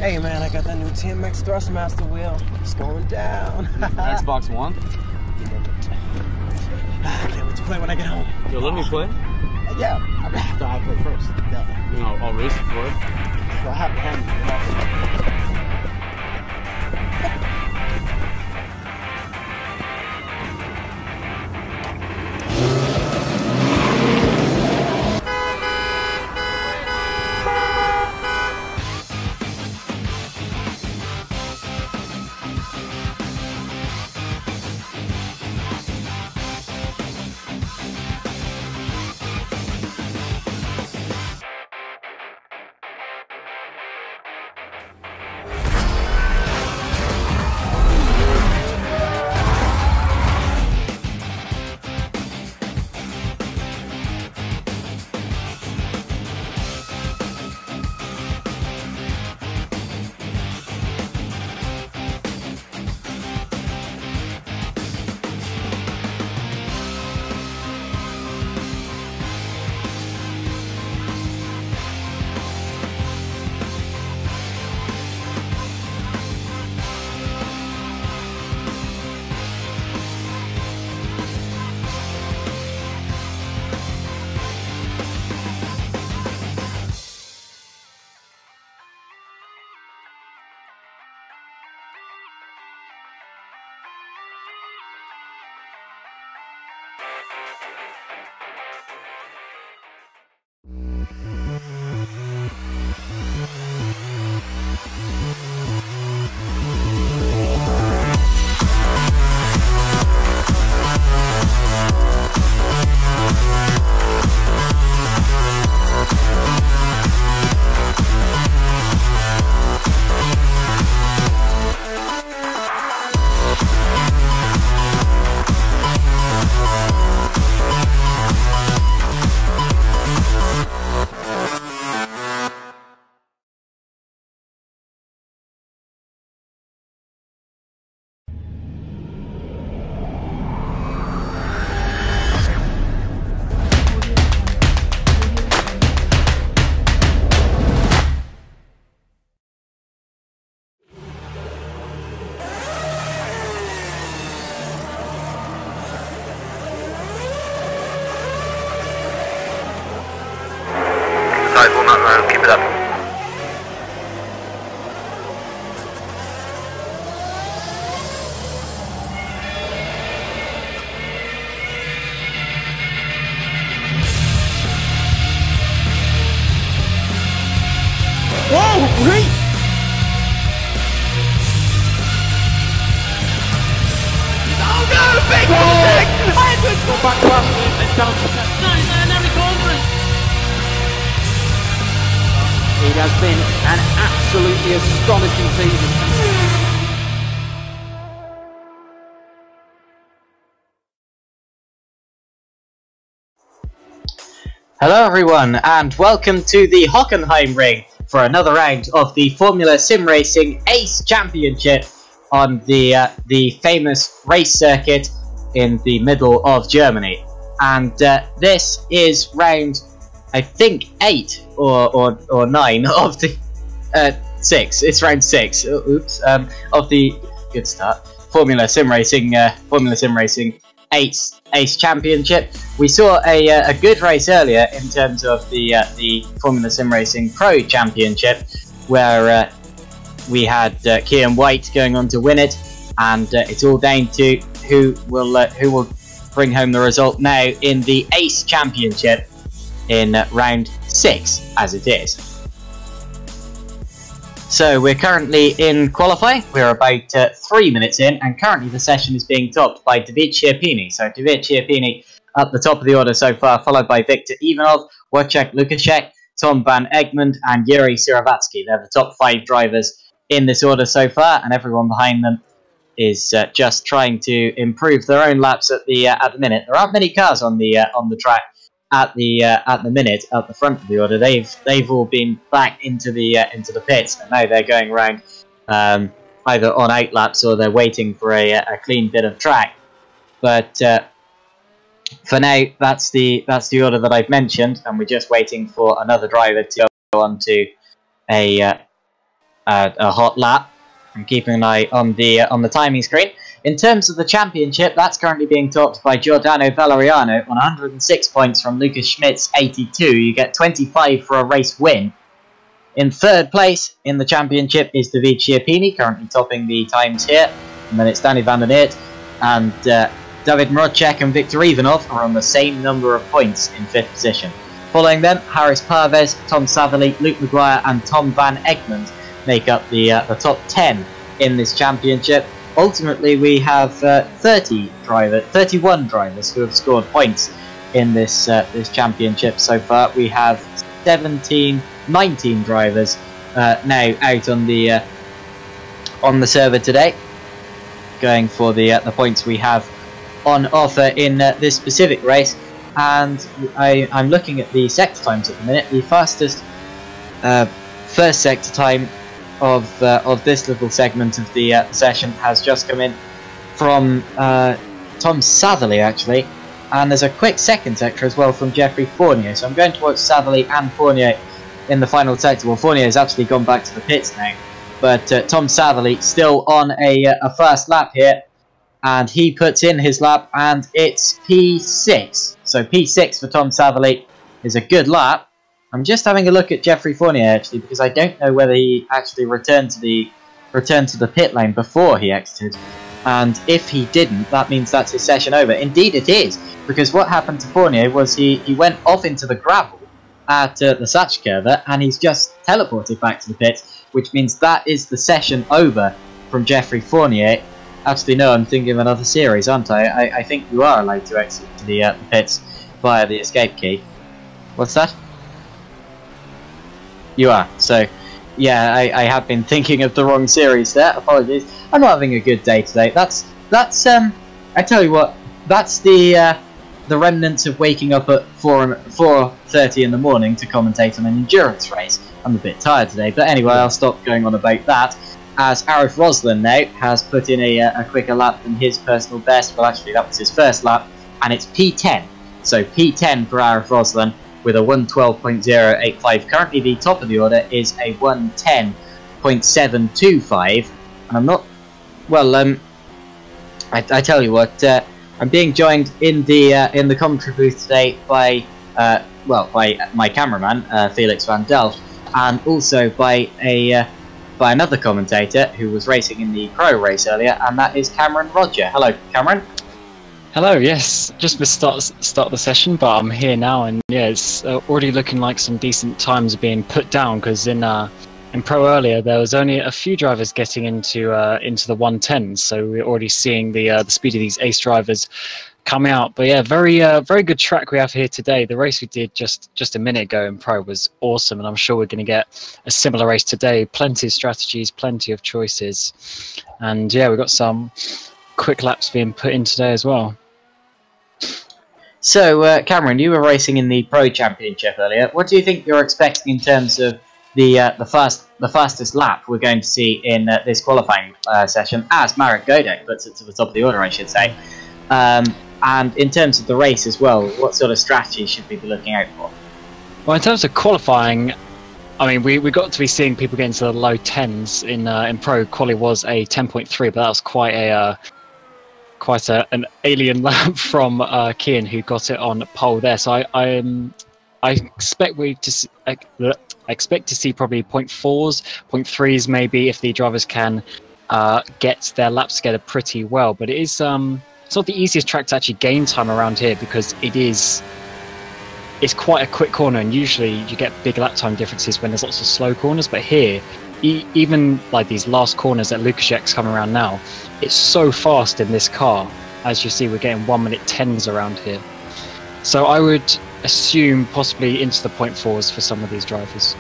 Hey man, I got that new TMX Thrustmaster wheel. It's going down. Xbox One? I can't wait to play when I get home. You'll let me play? Yeah, after I play first. Yeah. You know, I'll race it for it. Well, I have to keep it up. Whoa, great! Oh no, big mistake! I had to go back last and down to 9 now recovering. It has been an absolutely astonishing season. Hello everyone and welcome to the Hockenheim Ring for another round of the Formula SimRacing ACE Championship on the famous race circuit in the middle of Germany. And this is round, I think, 8 or 9 of the 6. It's round 6. Oops. Of the good start Formula SimRacing ACE Championship. We saw a good race earlier in terms of the Formula SimRacing Pro Championship, where we had Kian White going on to win it, and it's all down to who will bring home the result now in the ACE Championship in round 6, as it is. So we're currently in qualifying. We're about 3 minutes in, and currently the session is being topped by David Schiappini. So David Schiappini at the top of the order so far, followed by Viktor Ivanov, Wojciech Lukaszek, Tom van Egmond, and Yuri Suravatsky. They're the top 5 drivers in this order so far, and everyone behind them is just trying to improve their own laps at the minute. There aren't many cars on the track at the minute at the front of the order. They've all been back into the pits, and now they're going around either on out laps or they're waiting for a clean bit of track. But for now, that's the order that I've mentioned, and we're just waiting for another driver to go on to a hot lap. I'm keeping an eye on the timing screen. In terms of the championship, that's currently being topped by Giordano Valeriano on 106 points from Lucas Schmidt's 82. You get 25 for a race win. In third place in the championship is David Chiappini, currently topping the times here. And then it's Danny van der Neert and David Mrocek and Viktor Ivanov are on the same number of points in 5th position. Following them, Harris Parves, Tom Satherley, Luke Maguire and Tom van Egmond make up the top 10 in this championship. Ultimately, we have 31 drivers who have scored points in this championship so far. We have 19 drivers now out on the server today, going for the points we have on offer in this specific race. And I'm looking at the sector times at the minute. The fastest first sector time of this little segment of the session has just come in from Tom Satherley, actually, and there's a quick second sector as well from Jeffrey Fournier. So I'm going to watch Satherley and Fournier in the final sector. Well, Fournier has actually gone back to the pits now, but Tom Satherley still on a first lap here, and he puts in his lap, and it's P6. So P6 for Tom Satherley is a good lap. I'm just having a look at Jeffrey Fournier actually, because I don't know whether he actually returned to the pit lane before he exited. And if he didn't, that means that's his session over. Indeed it is, because what happened to Fournier was he went off into the gravel at the Satchkerver, and he's just teleported back to the pits, which means that is the session over from Jeffrey Fournier. Actually, no, I'm thinking of another series, aren't I? I think you are allowed to exit to the pits via the escape key. What's that? You are. So, yeah, I have been thinking of the wrong series there. Apologies. I'm not having a good day today. That's I tell you what, that's the remnants of waking up at 4:30 in the morning to commentate on an endurance race. I'm a bit tired today, but anyway, I'll stop going on about that. As Arif Roslan now has put in a quicker lap than his personal best. Well, actually, that was his first lap, and it's P10. So P10 for Arif Roslan with a 112.085. Currently, the top of the order is a 110.725, and I'm not. Well, I tell you what, I'm being joined in the commentary booth today by by my cameraman Felix van Delft, and also by another commentator who was racing in the pro race earlier, and that is Cameron Rodger. Hello, Cameron. Hello, yes, just missed start the session, but I'm here now, and yeah, it's already looking like some decent times are being put down, because in pro earlier there was only a few drivers getting into the 110s, so we're already seeing the speed of these ace drivers come out. But yeah, very good track we have here today. The race we did just a minute ago in pro was awesome, and I'm sure we're going to get a similar race today. Plenty of strategies, plenty of choices, and yeah, we've got some quick laps being put in today as well. So, Cameron, you were racing in the Pro Championship earlier. What do you think you're expecting in terms of the fastest lap we're going to see in this qualifying session, as Marek Godek puts it to the top of the order, I should say? And in terms of the race as well, what sort of strategy should we be looking out for? Well, in terms of qualifying, I mean, we got to be seeing people getting to the low 10s in Pro. Quali was a 10.3, but that was quite an alien lap from Kian, who got it on pole there. So I expect to see probably 0.4s, 0.3s maybe, if the drivers can get their laps together pretty well. But it is it's not the easiest track to actually gain time around here, because it's quite a quick corner, and usually you get big lap time differences when there's lots of slow corners. But here, even like these last corners that Lukaszek's coming around now, it's so fast in this car. As you see, we're getting 1:10 10s around here. So I would assume possibly into the 0.4s for some of these drivers.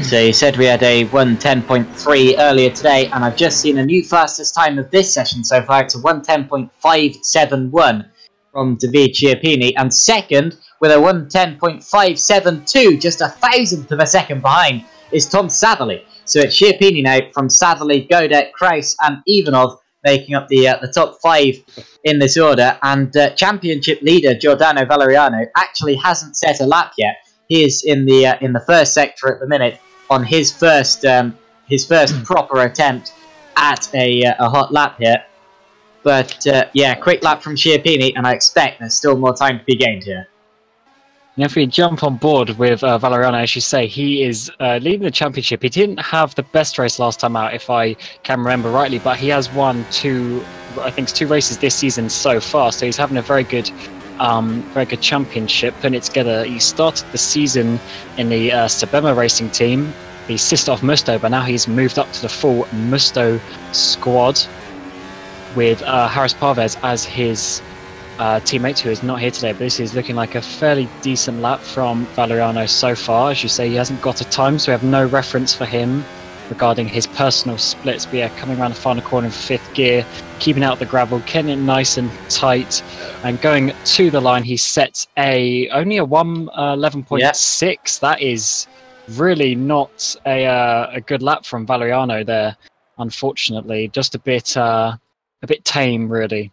So you said we had a 1:10.3 earlier today, and I've just seen a new fastest time of this session so far. It's a 1:10.571 from David Chiappini, and second with a 1:10.572, just a thousandth of a second behind, is Tom Satherley. So it's Chiappini now from Satherley, Godek, Kraus and Ivanov making up the top 5 in this order. And championship leader Giordano Valeriano actually hasn't set a lap yet. He is in the first sector at the minute on his first his first proper attempt at a hot lap here. But yeah, quick lap from Schiappini, and I expect there's still more time to be gained here. And if we jump on board with Valeriano, as you say, he is leading the championship. He didn't have the best race last time out, if I can remember rightly, but he has won two races this season so far. So he's having a very good championship, putting it together. He started the season in the Sabema racing team, the sister of Musto, but now he's moved up to the full Musto squad with Harris Parvez as his teammate, who is not here today. But this is looking like a fairly decent lap from Valeriano so far. As you say, he hasn't got a time, so we have no reference for him regarding his personal splits. But yeah, coming around the final corner in 5th gear, keeping out the gravel, getting it nice and tight, and going to the line. He sets only a 1:11.6. Yep. That is really not a good lap from Valeriano there, unfortunately. Just a bit tame, really.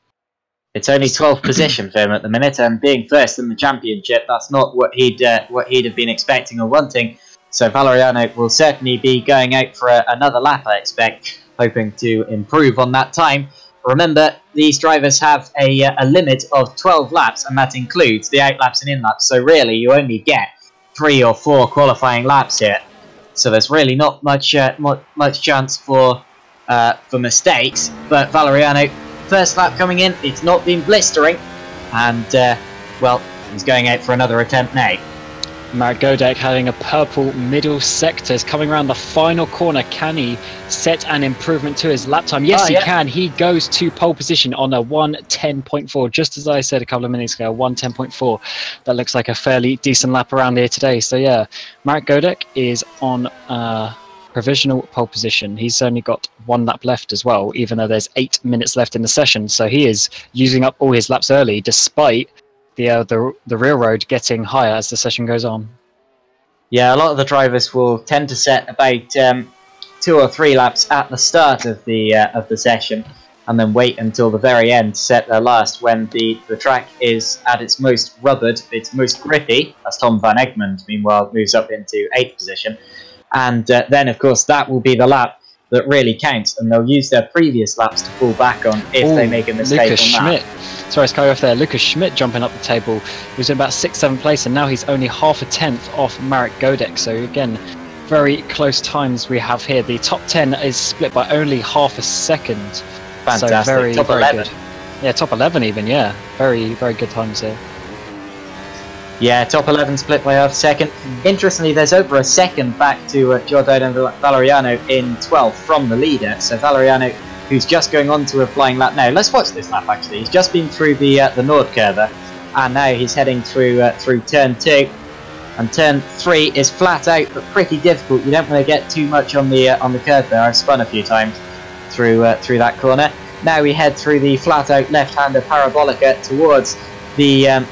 It's only 12th position for him at the minute, and being first in the championship, that's not what he'd have been expecting or wanting. So Valeriano will certainly be going out for another lap, I expect, hoping to improve on that time. Remember, these drivers have a limit of 12 laps, and that includes the out laps and in laps. So really, you only get 3 or 4 qualifying laps here. So there's really not much chance for mistakes. But Valeriano, first lap coming in, it's not been blistering, and well, he's going out for another attempt now. Marek Godek having a purple middle sector, is coming around the final corner. Can he set an improvement to his lap time? Yes, he can. He goes to pole position on a 1:10.4, just as I said a couple of minutes ago, 1:10.4. That looks like a fairly decent lap around here today. So yeah, Marek Godek is on provisional pole position. He's only got 1 lap left as well, even though there's 8 minutes left in the session. So he is using up all his laps early, despite the railroad getting higher as the session goes on. Yeah, a lot of the drivers will tend to set about 2 or 3 laps at the start of the session, and then wait until the very end to set their last when the track is at its most rubbered, its most grippy, as Tom van Egmond meanwhile moves up into 8th position. And then, of course, that will be the lap that really counts, and they'll use their previous laps to fall back on if they make a mistake Lucas on that. Schmidt. Sorry, Sky off there. Lucas Schmidt jumping up the table. He was in about 6th, 7th place, and now he's only half a tenth off Marek Godek. So again, very close times we have here. The top 10 is split by only half a second. Fantastic. So very, top very 11. good. Yeah, top 11 even, yeah. Very, very good times here. Yeah, top 11 split by half a second. Interestingly, there's over a second back to Giordano Valeriano in 12th from the leader. So Valeriano, who's just going on to a flying lap now. Let's watch this lap, actually. He's just been through the Nordkurve, and now he's heading through turn 2. And turn 3 is flat out, but pretty difficult. You don't want to get too much on the curve there. I've spun a few times through that corner. Now we head through the flat out left-hander parabolica towards the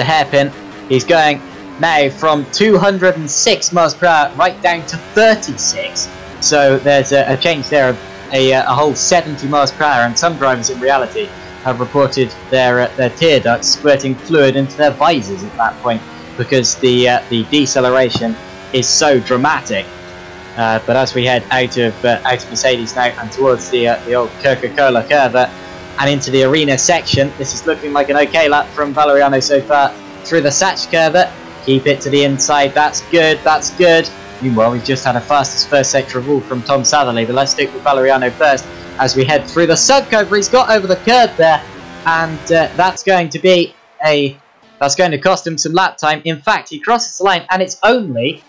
hairpin. He's going now from 206 miles per hour right down to 36. So there's a change there of a whole 70 miles per hour, and some drivers in reality have reported their tear ducts squirting fluid into their visors at that point, because the deceleration is so dramatic. But as we head out of Mercedes now and towards the old Coca-Cola curve and into the arena section, this is looking like an okay lap from Valeriano so far. Through the Satch curve, keep it to the inside. That's good. That's good. Meanwhile, we've just had a fastest first sector of all from Tom Satherley, but let's stick with Valeriano first as we head through the subcover. He's got over the curb there, and that's going to cost him some lap time. In fact, he crosses the line, and it's only,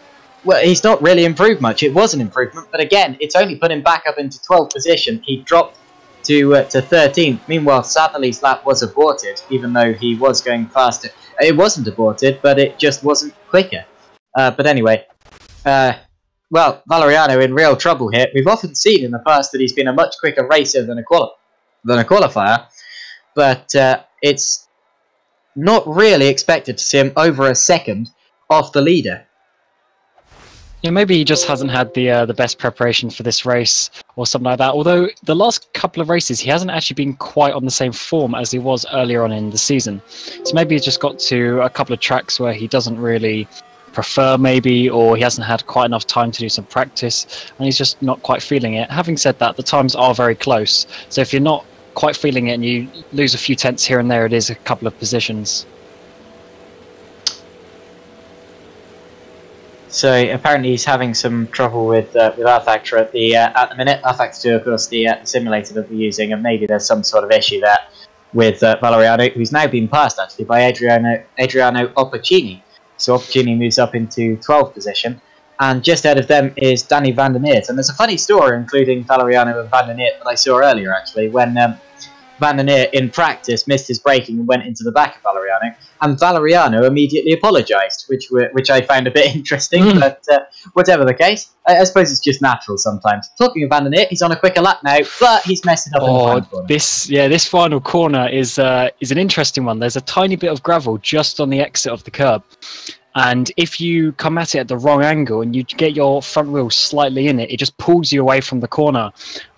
well, he's not really improved much. It was an improvement, but again, it's only put him back up into 12th position. He dropped to 13th. Meanwhile, Satherley's lap was aborted, even though he was going faster. It wasn't aborted, but it just wasn't quicker. But anyway, well, Valeriano in real trouble here. We've often seen in the past that he's been a much quicker racer than a qualifier, but it's not really expected to see him over a second off the leader. Yeah, maybe he just hasn't had the best preparation for this race or something like that. Although the last couple of races, he hasn't actually been quite on the same form as he was earlier on in the season. So maybe he's just got to a couple of tracks where he doesn't really prefer maybe, or he hasn't had quite enough time to do some practice and he's just not quite feeling it. Having said that, the times are very close, so if you're not quite feeling it and you lose a few tenths here and there, it is a couple of positions. So apparently he's having some trouble with rFactor at the minute. rFactor 2, of course, the simulator that we're using, and maybe there's some sort of issue there with Valeriano, who's now been passed actually by Adriano Opportuni. So Opportuni moves up into 12th position, and just ahead of them is Danny van der Neert. And there's a funny story including Valeriano and van der Neert that I saw earlier actually, when van der Neert in practice missed his braking and went into the back of Valeriano, and Valeriano immediately apologised, which I found a bit interesting. But whatever the case, I suppose it's just natural sometimes. Talking of van der Neert, he's on a quicker lap now, but he's messing up in the final corner. This final corner is an interesting one. There's a tiny bit of gravel just on the exit of the curb, and if you come at it at the wrong angle and you get your front wheel slightly in it, it just pulls you away from the corner,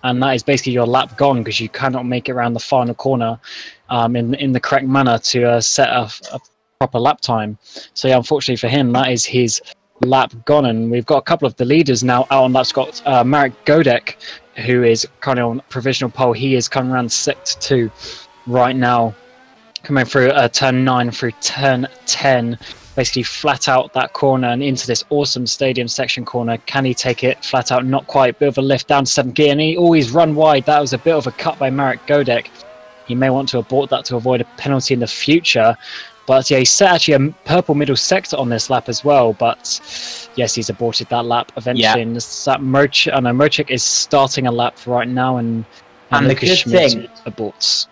and that is basically your lap gone because you cannot make it around the final corner in the correct manner to set a proper lap time. So yeah, unfortunately for him, that is his lap gone, and we've got a couple of the leaders now out on laps. Got Marek Godek, who is currently on provisional pole. He is coming around sector 2 right now, coming through turn 9 through turn 10. Basically flat out that corner and into this awesome stadium section corner. Can he take it flat out? Not quite. Bit of a lift down to 7th gear, and he always run wide. That was a bit of a cut by Marek Godek. He may want to abort that to avoid a penalty in the future. But yeah, he set actually a purple middle sector on this lap as well. But yes, he's aborted that lap eventually. Yeah. And Mrček is starting a lap right now, and the good thing aborts.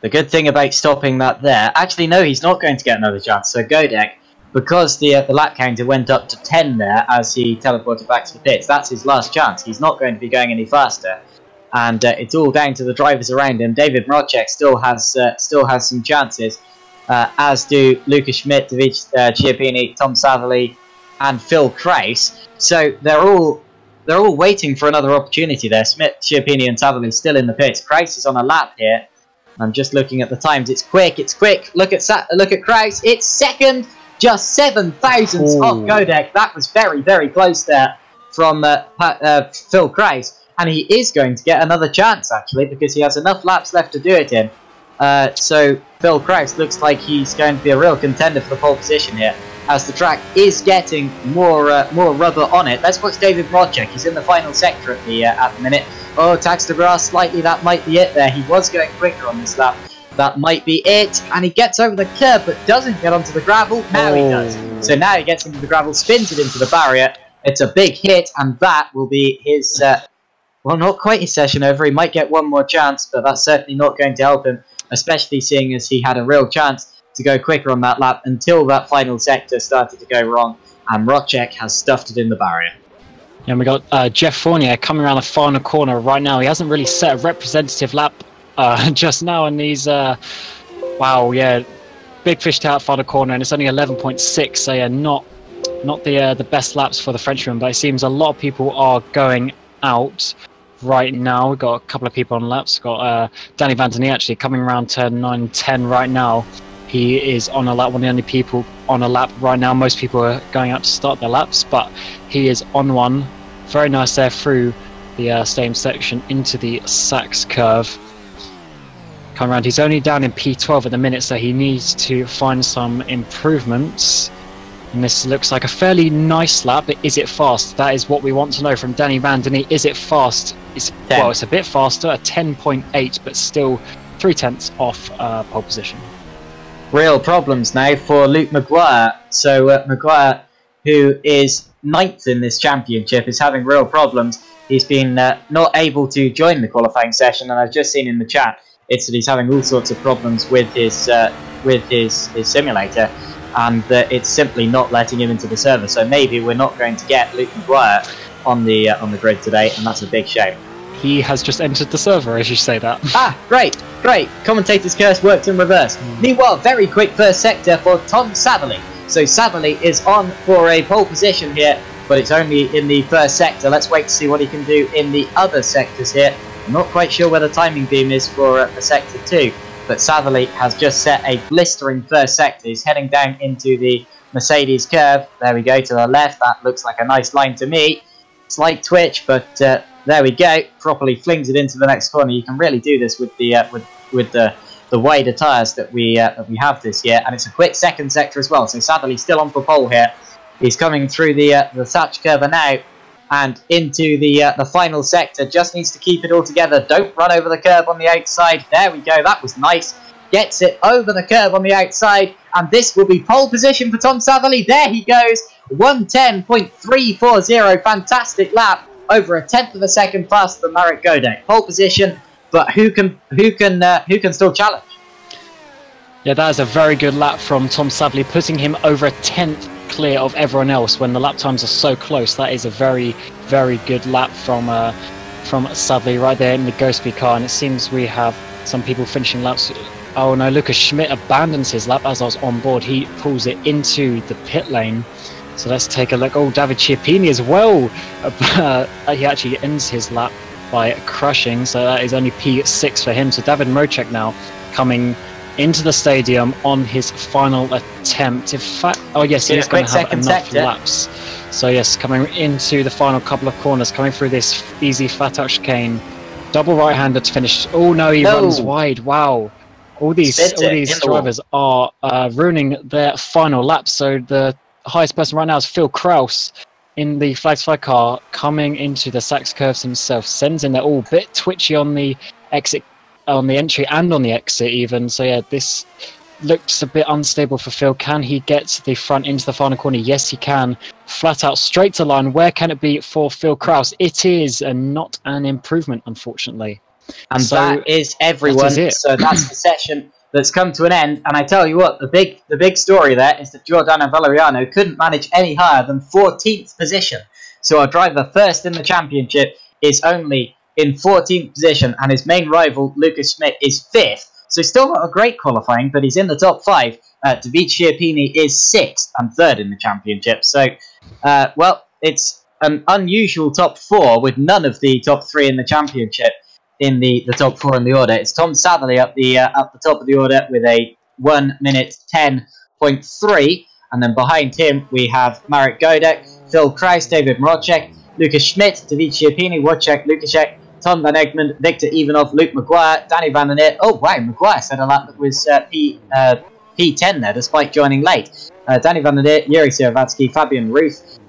The good thing about stopping that there, actually no, he's not going to get another chance. So Godek, because the lap counter went up to 10 there as he teleported back to the pits, that's his last chance. He's not going to be going any faster, and it's all down to the drivers around him. David Mrček still has some chances, as do Lucas Schmidt, David Chiappini, Tom Savelli, and Phil Kraus. So they're all waiting for another opportunity there. Schmidt, Chiappini, and Savelli still in the pits. Kraus is on a lap here. I'm just looking at the times. It's quick. It's quick. Look at Kraus. It's second. Just 7 thousandths off Godek. That was very, very close there from Phil Kraus. And he is going to get another chance, actually, because he has enough laps left to do it in. So Phil Kraus looks like he's going to be a real contender for the pole position here, as the track is getting more rubber on it. Let's watch David Rodger. He's in the final sector at the minute. Oh, tax the grass slightly. That might be it there. He was going quicker on this lap. That might be it, and he gets over the curb but doesn't get onto the gravel. Now he does. So now he gets into the gravel, spins it into the barrier. It's a big hit, and that will be his, well, not quite his session over. He might get one more chance, but that's certainly not going to help him, especially seeing as he had a real chance to go quicker on that lap until that final sector started to go wrong, and Mrček has stuffed it in the barrier. Yeah, we got Jeff Fournier coming around the final corner right now. He hasn't really set a representative lap just now, and he's wow, yeah, big fish to out final corner, and it's only 11.6, so yeah, not the best laps for the Frenchman, but it seems a lot of people are going out right now. We've got a couple of people on laps. We've got Danny van der Neert actually coming around turn 9, 10 right now. He is on a lap, one of the only people on a lap right now. Most people are going out to start their laps, but he is on one. Very nice there through the stadium section into the Sachs curve. Come around. He's only down in P12 at the minute, so he needs to find some improvements. And this looks like a fairly nice lap, but is it fast? That is what we want to know from Danny van der Neert. Is it fast? Well, it's a bit faster, a 10.8, but still 0.3 off pole position. Real problems now for Luke Maguire. So Maguire, who is 9th in this championship, is having real problems. He's been not able to join the qualifying session, and I've just seen in the chat it's that he's having all sorts of problems with his simulator, and it's simply not letting him into the server. So maybe we're not going to get Luke Maguire on the grid today, and that's a big shame. He has just entered the server as you say that. Ah, great. Commentator's curse worked in reverse. Meanwhile, very quick first sector for Tom Savelli. So Savelli is on for a pole position here, but it's only in the first sector. Let's wait to see what he can do in the other sectors here. I'm not quite sure where the timing beam is for sector 2, but Savelli has just set a blistering first sector. He's heading down into the Mercedes curve. There we go, to the left. That looks like a nice line to me. Slight twitch, but there we go. Properly flings it into the next corner. You can really do this with the wider tyres that we have this year, and it's a quick second sector as well. So Sadly still on for pole here. He's coming through the thatch curve now and into the final sector. Just needs to keep it all together. Don't run over the curb on the outside. There we go. That was nice. Gets it over the curb on the outside, and this will be pole position for Tom Satherley. There he goes. 1:10.340. Fantastic lap. Over a tenth of a second faster than Marek Godek. Pole position, but who can still challenge? Yeah, that is a very good lap from Tom Satherley, putting him over a tenth clear of everyone else when the lap times are so close. That is a very, very good lap from Satherley right there in the Ghostby car, and it seems we have some people finishing laps. Oh no, Lucas Schmidt abandons his lap as I was on board. He pulls it into the pit lane. So let's take a look. Oh, David Chiappini as well. He actually ends his lap by crashing, so that is only P6 for him. So David Mrocek now coming into the stadium on his final attempt. In fact, oh yes, he's going to have enough laps. So yes, coming into the final couple of corners, coming through this easy flat out chicane. Double right-hander to finish. Oh no, he runs wide. Wow. All these drivers are ruining their final lap. So the highest person right now is Phil Kraus in the Flags Fly car, coming into the Sachs curves himself. Sends in there, all bit twitchy on the exit, on the entry and on the exit even. So yeah, this looks a bit unstable for Phil. Can he get the front into the final corner? Yes, he can. Flat out, straight to line. Where can it be for Phil Kraus? It is not an improvement, unfortunately. And so that is everyone. So that's the session that's come to an end. And I tell you what, the big story there is that Giordano Valeriano couldn't manage any higher than 14th position. So our driver first in the championship is only in 14th position, and his main rival, Lucas Schmidt, is 5th. So still not a great qualifying, but he's in the top 5. David Chiappini is 6th and 3rd in the championship. So, well, it's an unusual top 4 with none of the top 3 in the championship in the top 4 in the order. It's Tom Satherley up the top of the order with a 1:10.3, and then behind him we have Marek Godek, Phil Kraus, David Mrocek, Lucas Schmidt, David Chiappini, Wojciech Lukaszek, Tom Van Egmond, Victor Ivanov, Luke Maguire, Danny Van der Neer. Oh wow, Maguire set a lap that was P10 there, despite joining late. Danny Van der Neer, Yuri Sieravatsky, Fabian Ruth,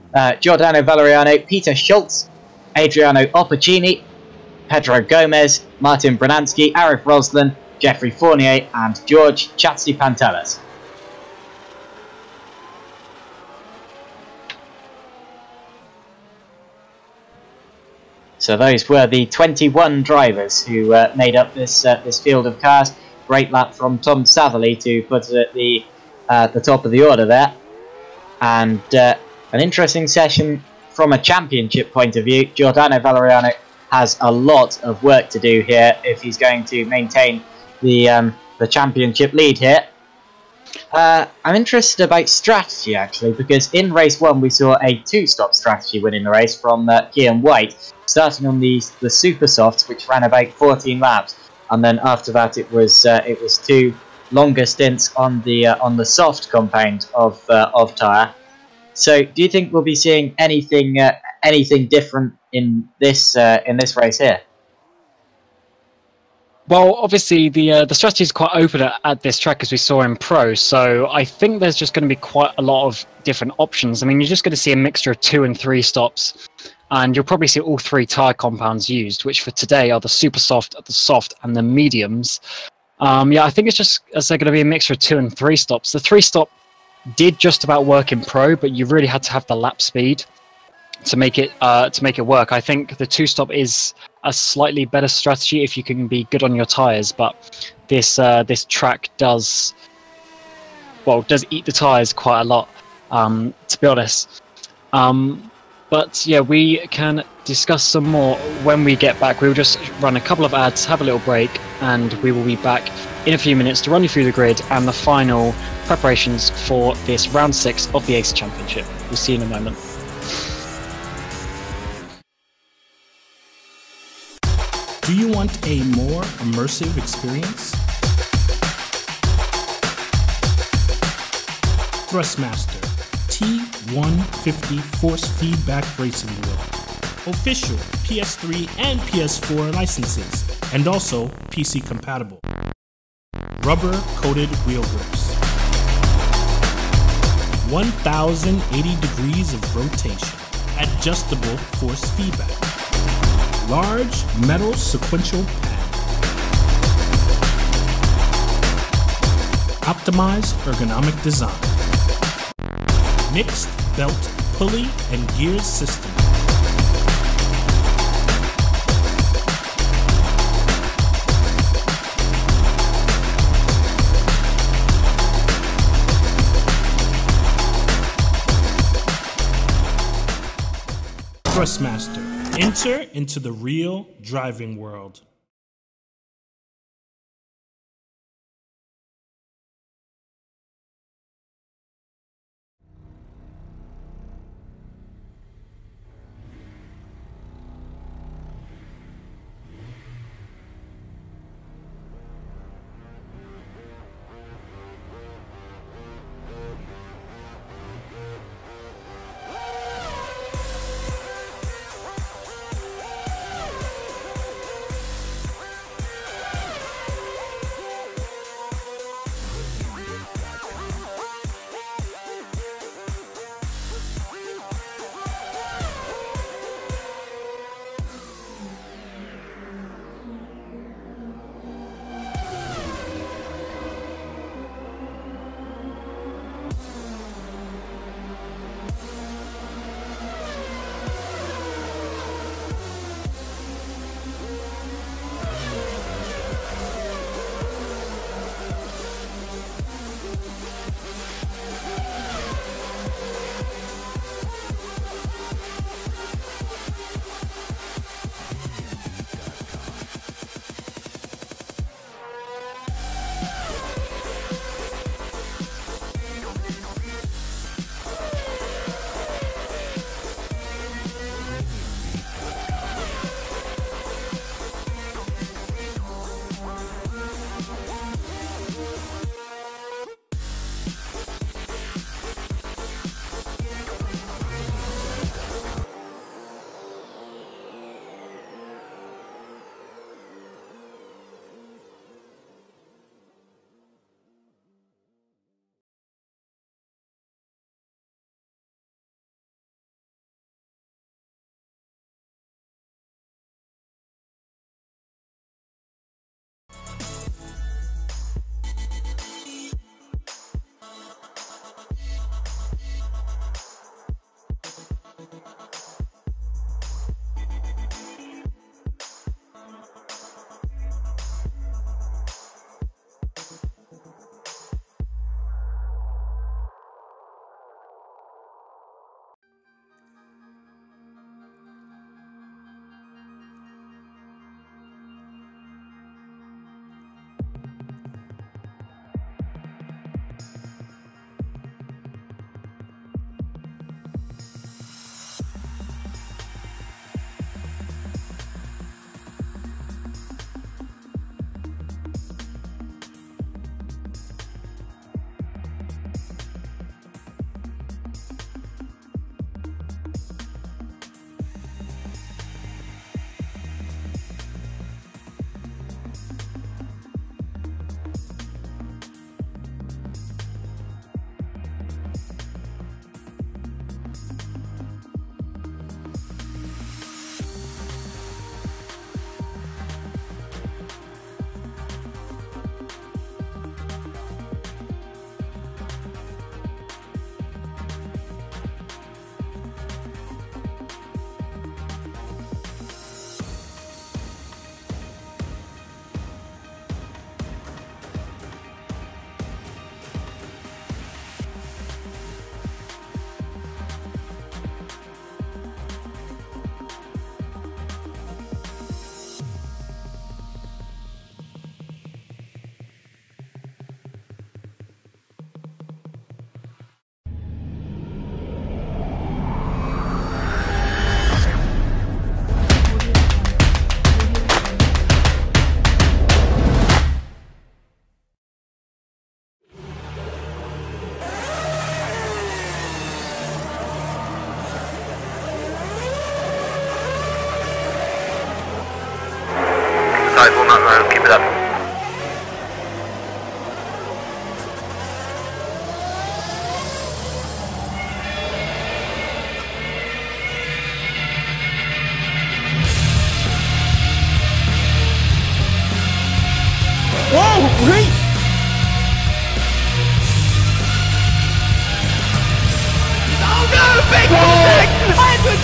Giordano Valeriano, Peter Schultz, Adriano Opporcini, Pedro Gomez, Martin Branansky, Arif Roslan, Jeffrey Fournier, and George Chatsipantelis. So those were the 21 drivers who made up this field of cars. Great lap from Tom Satherley to put it at the top of the order there, and an interesting session from a championship point of view. Giordano Valeriano has a lot of work to do here if he's going to maintain the championship lead here. I'm interested about strategy actually, because in race 1 we saw a 2-stop strategy winning the race from Kian White, starting on the super softs, which ran about 14 laps, and then after that it was 2 longer stints on the soft compound of tyre. So do you think we'll be seeing anything different in this race here? Well, obviously the strategy is quite open at this track, as we saw in Pro, so I think there's just going to be quite a lot of different options. I mean, you're just going to see a mixture of 2 and 3 stops, and you'll probably see all 3 tyre compounds used, which for today are the super soft, the soft, and the mediums. Yeah, I think it's just going to be a mixture of 2 and 3 stops. The 3-stop did just about work in Pro, but you really had to have the lap speed to make it work. I think the 2-stop is a slightly better strategy if you can be good on your tyres, but this track does eat the tyres quite a lot, to be honest. But yeah, we can discuss some more when we get back. We'll just run a couple of ads, have a little break, and we will be back in a few minutes to run you through the grid and the final preparations for this round 6 of the ACE Championship. We'll see you in a moment. Do you want a more immersive experience? Thrustmaster T150 force feedback racing wheel. Official PS3 and PS4 licenses, and also PC compatible. Rubber coated wheel grips. 1080 degrees of rotation. Adjustable force feedback. Large metal sequential pad. Optimized ergonomic design. Mixed belt, pulley, and gears system. Thrustmaster. Enter into the real driving world.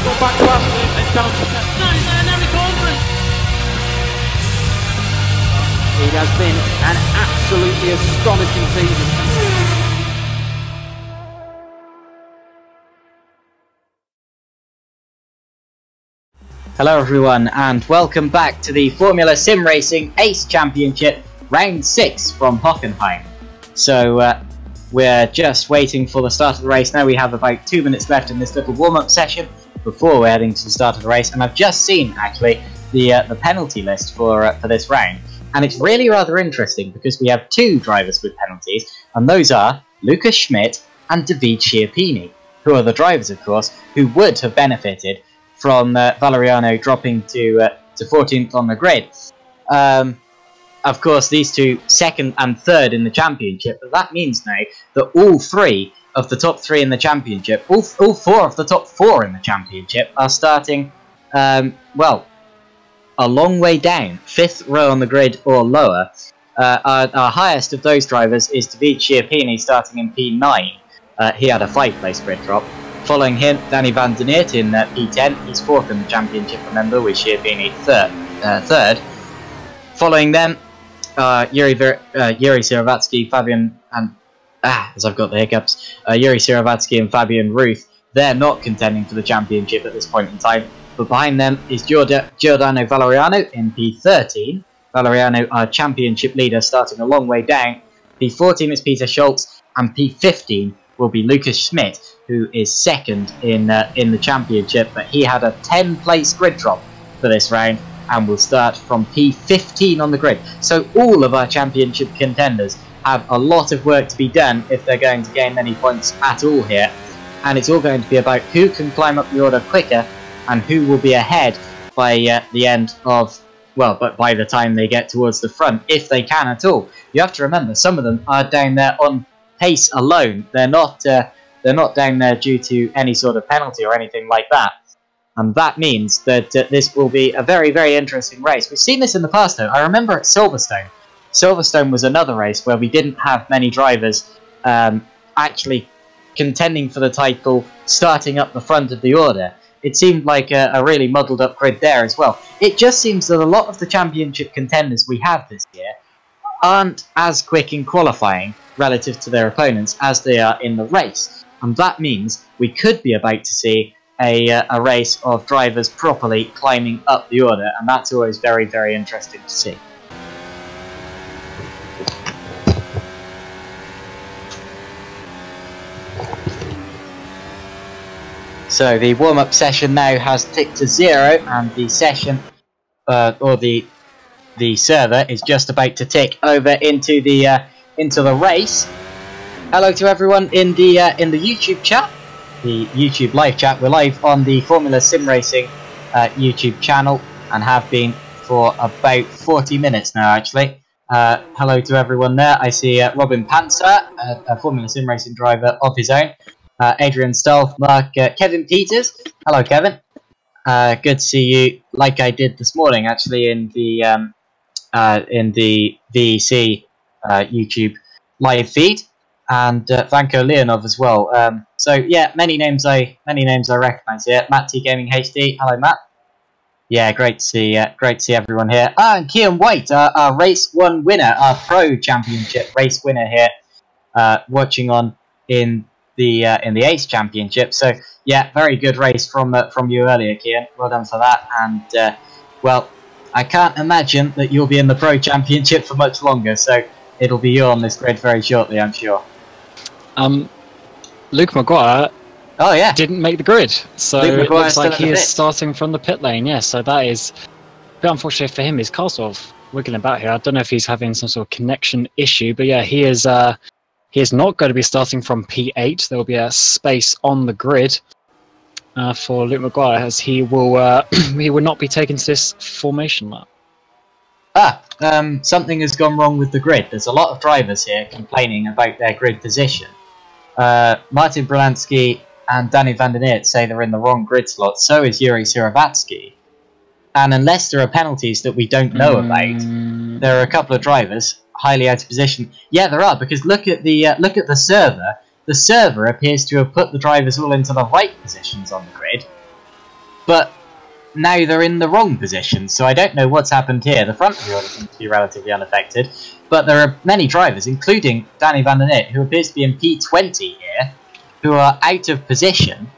Go back to us and down to 10. Now he's cornering. It has been an absolutely astonishing season. Hello everyone and welcome back to the Formula Sim Racing ACE Championship Round 6 from Hockenheim. So we're just waiting for the start of the race now. We have about 2 minutes left in this little warm-up session before we're heading to the start of the race, and I've just seen actually the penalty list for this round, and it's really rather interesting because we have 2 drivers with penalties, and those are Lucas Schmidt and David Schiappini, who are the drivers of course who would have benefited from Valeriano dropping to 14th on the grid. Of course, these two 2nd and 3rd in the championship, but that means now that all 3 of the top 3 in the championship, all 4 of the top 4 in the championship are starting, well, a long way down, 5th row on the grid or lower. Our highest of those drivers is David Schiappini starting in P9. He had a 5-place grid drop. Following him, Danny van der Neert in P10. He's 4th in the championship, remember, with Schiappini 3rd. Following them, Yuri Siravatsky, Fabian, and as I've got the hiccups, Yuri Siravatsky and Fabian Ruth. They're not contending for the championship at this point in time. But behind them is Giordano Valeriano in P13. Valeriano, our championship leader, starting a long way down. P14 is Peter Schultz, and P15 will be Lucas Schmidt, who is 2nd in the championship, but he had a 10-place grid drop for this round and will start from P15 on the grid. So all of our championship contenders have a lot of work to be done if they're going to gain any points at all here, and it's all going to be about who can climb up the order quicker and who will be ahead by the end of, well, but by the time they get towards the front, if they can at all. You have to remember, some of them are down there on pace alone. They're not down there due to any sort of penalty or anything like that, and that means that this will be a very, very interesting race. We've seen this in the past though. I remember at Silverstone. Silverstone was another race where we didn't have many drivers actually contending for the title starting up the front of the order. It seemed like a really muddled up grid there as well. It just seems that a lot of the championship contenders we have this year aren't as quick in qualifying relative to their opponents as they are in the race, and that means we could be about to see a race of drivers properly climbing up the order, and that's always very, very interesting to see. So the warm-up session now has ticked to 0, and the session, or the server, is just about to tick over into the race. Hello to everyone in the YouTube chat, the YouTube live chat. We're live on the Formula Sim Racing YouTube channel and have been for about 40 minutes now, actually. Hello to everyone there. I see Robin Panzer, a Formula Sim Racing driver of his own. Adrian Stahl, Mark, Kevin Peters. Hello, Kevin. Good to see you. Like I did this morning, actually, in the VEC YouTube live feed, and Vanko Leonov as well. So yeah, many names I recognise here. Matt T Gaming HD. Hello, Matt. Yeah, great to see everyone here. And Kian White, our race 1 winner, our Pro Championship race winner here, watching on in the ACE Championship. So yeah, very good race from you earlier, Kian. Well done for that. And well, I can't imagine that you'll be in the Pro Championship for much longer. So it'll be you on this grid very shortly, I'm sure. Luke Maguire. Oh yeah, didn't make the grid, so it looks like he is starting from the pit lane. Yeah, so that is a bit unfortunate for him. His car's sort of wiggling about here. I don't know if he's having some sort of connection issue, but yeah, he is not going to be starting from P8. There will be a space on the grid for Luke Maguire, as he will he will not be taken to this formation lap. Something has gone wrong with the grid. There's a lot of drivers here complaining about their grid position. Martin Brolansky and Danny van der Neert say they're in the wrong grid slot. So is Yuri Siravatsky. And unless there are penalties that we don't know about, there are a couple of drivers highly out of position. Yeah, there are, because look at the server. The server appears to have put the drivers all into the right positions on the grid. but now they're in the wrong position, so I don't know what's happened here. The front wheel seems to be relatively unaffected, but there are many drivers, including Danny van der Nit, who appears to be in P20 here, who are out of position.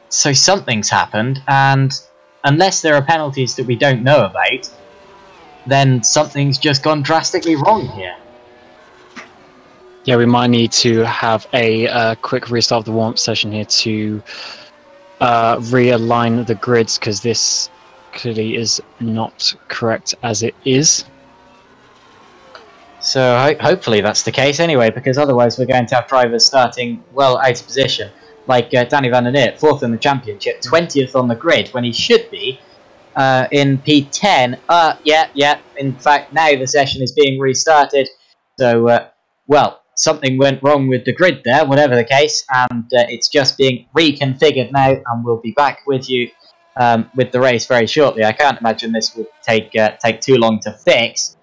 So something's happened, and unless there are penalties that we don't know about, then something's just gone drastically wrong here. Yeah, we might need to have a quick restart of the warm-up session here to realign the grids, because this clearly is not correct as it is. So hopefully that's the case anyway, because otherwise we're going to have drivers starting well out of position. Like Danny van der Nit, 4th in the championship, 20th on the grid, when he should be in P10. Yeah, in fact now the session is being restarted. So, well, something went wrong with the grid there, whatever the case, and it's just being reconfigured now, and we'll be back with you with the race very shortly. I can't imagine this will take too long to fix,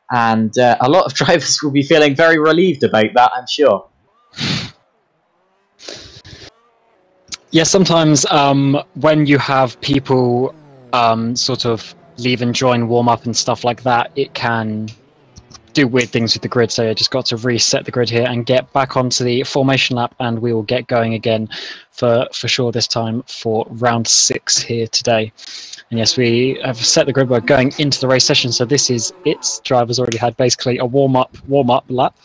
and a lot of drivers will be feeling very relieved about that, I'm sure. Yeah, sometimes when you have people sort of leave and join warm-up and stuff like that, it can do weird things with the grid. So I just got to reset the grid here and get back onto the formation lap, and we will get going again for sure this time for round 6 here today. And yes, we have set the grid. We're going into the race session, so this is it. Drivers already had basically a warm-up lap,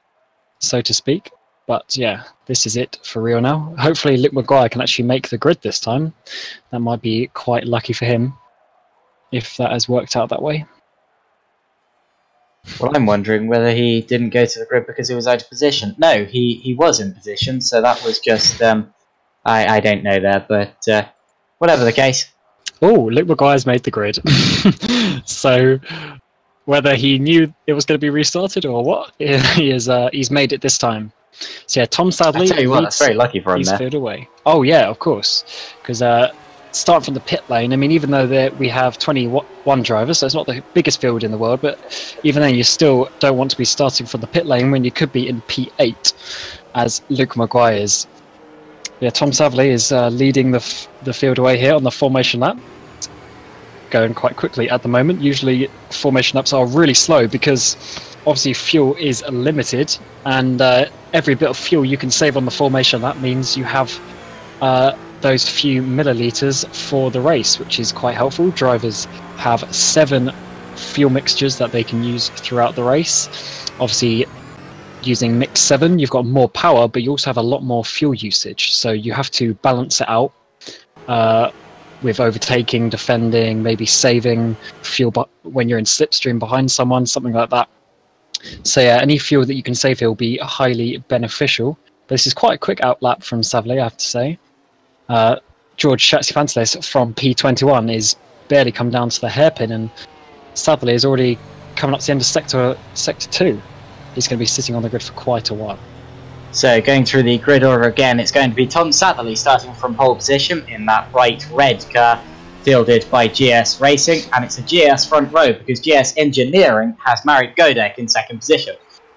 so to speak. But yeah, this is it for real now. Hopefully Luke Maguire can actually make the grid this time. That might be quite lucky for him, if that has worked out that way. Well, I'm wondering whether he didn't go to the grid because he was out of position. No, he was in position, so that was just... I don't know there, but whatever the case. Oh, Luke Maguire's made the grid. So whether he knew it was going to be restarted or what, he's made it this time. So yeah, Tom sadly... I tell you what, that's very lucky for him he's there. filled away. Oh yeah, of course. Because start from the pit lane, I mean, even though we have 21 drivers, so it's not the biggest field in the world, but even then you still don't want to be starting from the pit lane when you could be in P8, as Luke Maguire is. Yeah, Tom Savley is leading the field away here on the formation lap. Going quite quickly at the moment. Usually formation laps are really slow because obviously fuel is limited, and every bit of fuel you can save on the formation lap means you have those few milliliters for the race, which is quite helpful. Drivers have 7 fuel mixtures that they can use throughout the race. Obviously, using mix 7, you've got more power, but you also have a lot more fuel usage, so you have to balance it out with overtaking, defending, maybe saving fuel when you're in slipstream behind someone, something like that. So yeah, any fuel that you can save here will be highly beneficial. But this is quite a quick outlap from Savley, I have to say. George Chatzipantelis from P21 is barely come down to the hairpin, and Savley is already coming up to the end of sector 2. He's going to be sitting on the grid for quite a while. So going through the grid order again, it's going to be Tom Satherley starting from pole position in that bright red car fielded by GS Racing, and it's a GS front row because GS Engineering has Marek Godek in second position.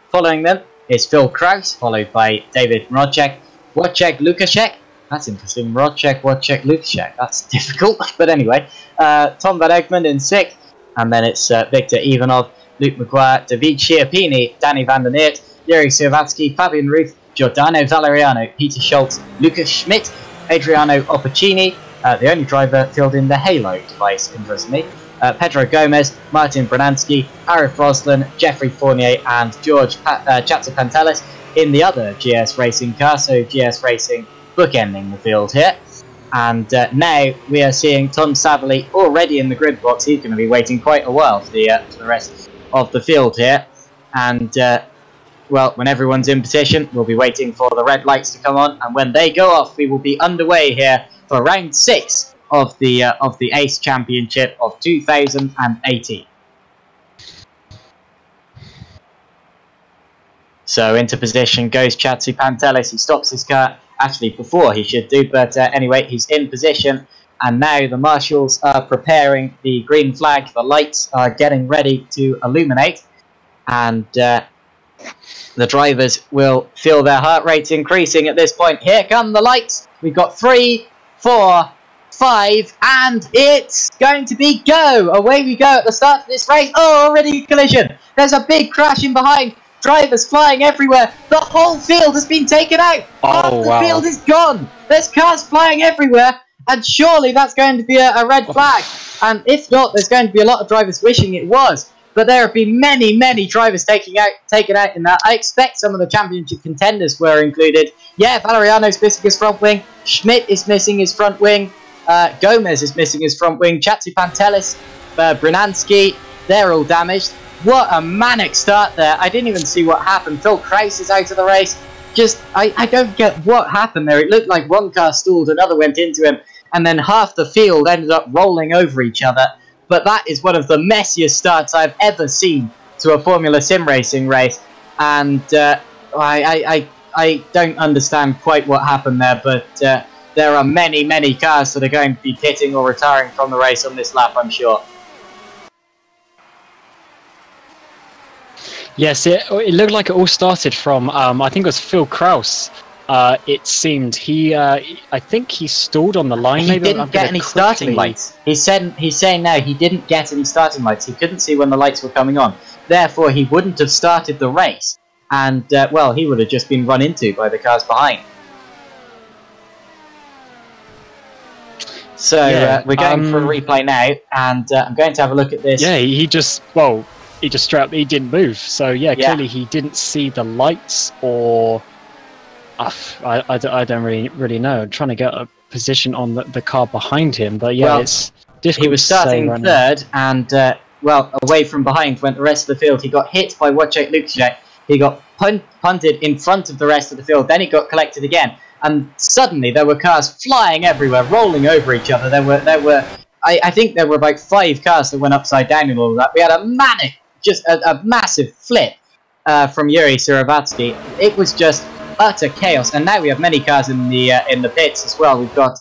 Following them is Phil Kraus, followed by David Rodger, Wojciech Lukaszek. That's interesting, Rodger, Wojciech Lukaszek. That's difficult, but anyway. Tom Van Egmond in 6th, and then it's Victor Ivanov, Luke Maguire, David Schiappini, Danny van der Nit, Yuri Sierwacki, Fabian Ruth, Giordano Valeriano, Peter Schultz, Lucas Schmidt, Adriano Opporcini, the only driver fielding the Halo device, interestingly, Pedro Gomez, Martin Branansky, Arif Roslin, Jeffrey Fournier, and George Chatzipantelis in the other GS Racing car, so GS Racing bookending the field here. And now we are seeing Tom Savley already in the grid box. He's going to be waiting quite a while for the rest of the field here. And well, when everyone's in position, we'll be waiting for the red lights to come on, and when they go off, we will be underway here for round 6 of the ACE Championship of 2018. So into position goes Chatzipantelis. He stops his car, actually before he should do, but anyway, he's in position, and now the marshals are preparing the green flag. The lights are getting ready to illuminate, and the drivers will feel their heart rates increasing at this point. Here come the lights. We've got 3, 4, 5, and it's going to be go! Away we go at the start of this race. Oh, already collision. There's a big crash in behind. Drivers flying everywhere. The whole field has been taken out. Oh, The wow. field is gone. There's cars flying everywhere, and surely that's going to be a red flag. And if not, there's going to be a lot of drivers wishing it was. But there have been many, many drivers taken out in that. I expect some of the championship contenders were included. Yeah, Valeriano's missing his front wing. Schmidt is missing his front wing. Gomez is missing his front wing. Chatzipantelis, Brinansky, they're all damaged. What a manic start there. I didn't even see what happened. Phil Kraus is out of the race. I don't get what happened there. It looked like one car stalled, another went into him, and then half the field ended up rolling over each other. But that is one of the messiest starts I've ever seen to a Formula Sim racing race. And I don't understand quite what happened there, but there are many, many cars that are going to be pitting or retiring from the race on this lap, I'm sure. Yes, it looked like it all started from, I think it was Phil Kraus. It seemed I think he stalled on the line. He didn't get any starting lights. He's saying now he didn't get any starting lights. He couldn't see when the lights were coming on. Therefore, he wouldn't have started the race. And, well, he would have just been run into by the cars behind. So, Yeah, we're going for a replay now, and I'm going to have a look at this. Yeah, he just straight up, he didn't move. So, yeah, clearly he didn't see the lights, or I don't really know. I'm trying to get a position on the car behind him, but yeah, well, it's difficult. He was starting third, and, well, away from behind went the rest of the field. He got hit by Wojciech Lukaszek. He got punted in front of the rest of the field. Then he got collected again. And suddenly there were cars flying everywhere, rolling over each other. I think there were about 5 cars that went upside down and all of that. We had a massive flip from Yuri Suravatsky. It was just utter chaos. And now we have many cars in the pits as well. We've got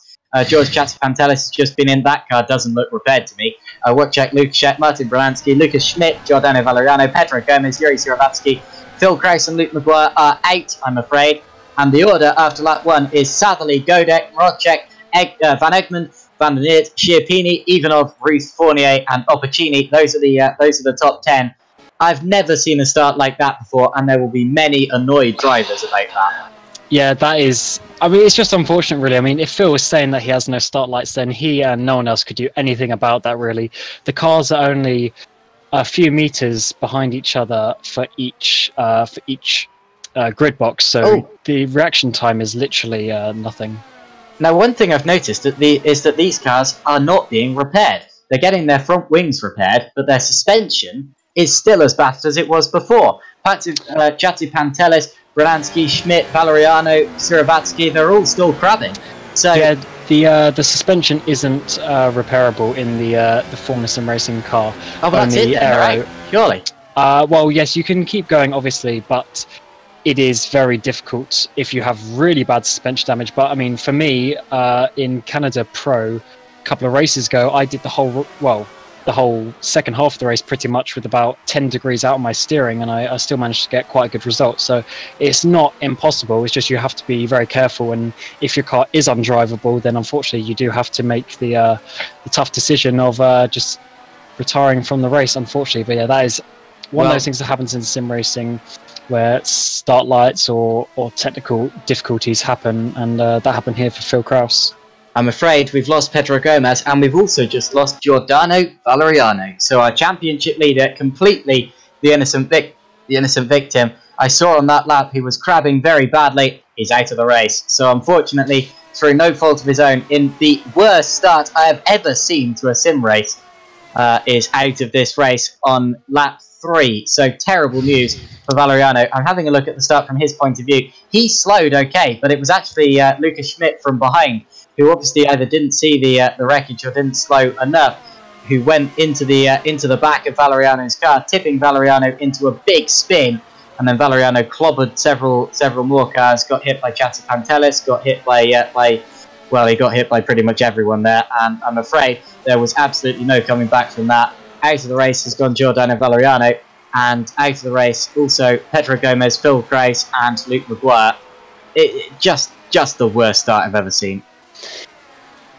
George Chatzipantelis has just been in. That car doesn't look repaired to me. Wojciech Lukaszek, Martin Brolansky, Lucas Schmidt, Giordano Valeriano, Pedro Gomez, Yuri Suravatsky, Phil Kraus and Luke Maguire are out, I'm afraid. And the order after lap 1 is Satherley, Godek, Rodger, Van Egmond, Van der Neert, Schiappini, Ivanov, Ruth, Fournier, and Opportuni. Those are the top 10. I've never seen a start like that before, and there will be many annoyed drivers about that. Yeah, that is. I mean, it's just unfortunate, really. I mean, if Phil was saying that he has no start lights, then he and no one else could do anything about that, really. The cars are only a few meters behind each other for each grid box, so the reaction time is literally nothing. Now, one thing I've noticed is that these cars are not being repaired. They're getting their front wings repaired, but their suspension is still as bad as it was before. Chatzipantelis, Brolansky, Schmidt, Valeriano, Suravatsky, they're all still crabbing. So yeah, the suspension isn't repairable in the Formula Sim racing car. Oh, but that's it then, right? Surely. Well, yes, you can keep going, obviously, but it is very difficult if you have really bad suspension damage. But I mean, for me, in Canada Pro, a couple of races ago, I did the whole second half of the race pretty much with about 10 degrees out of my steering, and I still managed to get quite a good result. So it's not impossible. It's just you have to be very careful, and if your car is undrivable, then unfortunately you do have to make the tough decision of just retiring from the race, unfortunately. But yeah, that is one of those things that happens in sim racing, where start lights or technical difficulties happen, and that happened here for Phil Kraus. I'm afraid we've lost Pedro Gomez, and we've also just lost Giordano Valeriano. So our championship leader, completely the innocent victim. I saw on that lap he was crabbing very badly. He's out of the race. So unfortunately, through no fault of his own, in the worst start I have ever seen to a sim race, is out of this race on lap 3. So terrible news for Valeriano. I'm having a look at the start from his point of view. He slowed okay, but it was actually Lucas Schmidt from behind, who obviously either didn't see the wreckage or didn't slow enough, who went into the back of Valeriano's car, tipping Valeriano into a big spin, and then Valeriano clobbered several more cars, got hit by Chatzipantelis, got hit by well, he got hit by pretty much everyone there, and I'm afraid there was absolutely no coming back from that. Out of the race has gone Giordano Valeriano, and out of the race also Pedro Gomez, Phil Kraus, and Luke Maguire. Just the worst start I've ever seen.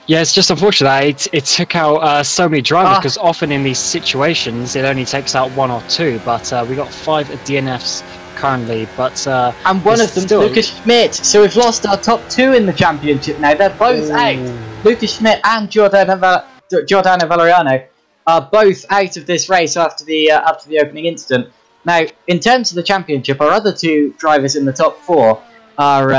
Yeah, it's just unfortunate. It took out so many drivers, because Ah. often in these situations it only takes out 1 or 2. But we got 5 DNFs currently. But And one of them's still... Lucas Schmidt. So we've lost our top 2 in the championship now. They're both out. Lucas Schmidt and Giordano Valeriano are both out of this race after the opening incident. Now, in terms of the championship, our other 2 drivers in the top 4 are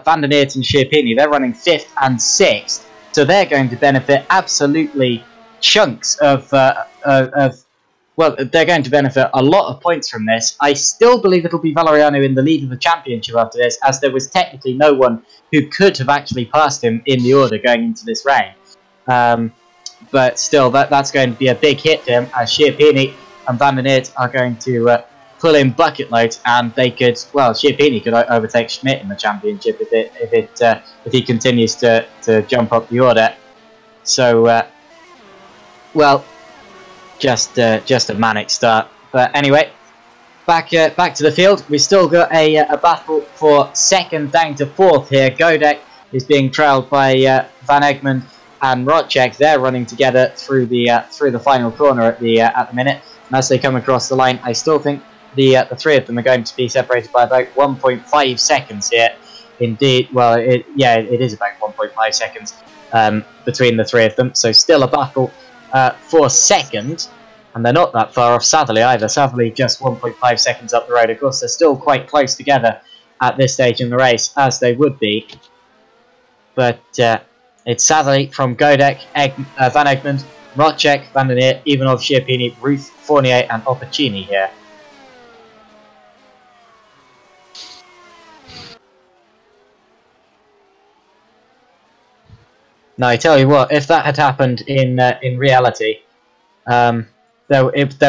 Van der Aert and Schiappini. They're running 5th and 6th, so they're going to benefit absolutely chunks of well, they're going to benefit a lot of points from this. I still believe it'll be Valeriano in the lead of the championship after this, as there was technically no one who could have actually passed him in the order going into this round. But still, that's going to be a big hit to him, as Schiappini and Van der Aert are going to pull in bucket loads, and they could, well, Schiappini could overtake Schmidt in the championship if he continues to jump up the order. So, well, just a manic start. But anyway, back to the field. We've still got a battle for 2nd down to 4th here. Godek is being trailed by Van Egmond and Rodger. They're running together through the final corner at the minute. And as they come across the line, I still think the 3 of them are going to be separated by about 1.5 seconds here. Indeed, well, it is about 1.5 seconds between the 3 of them. So still a battle for 2nd, and they're not that far off Satherley either. Satherley just 1.5 seconds up the road. Of course, they're still quite close together at this stage in the race, as they would be. But it's Satherley from Godek, Van Egmond, Rodger, Van der Aert, Ivanov, Schiappini, Ruth, Fournier, and Opportuni here. Now, I tell you what, if that had happened in reality, there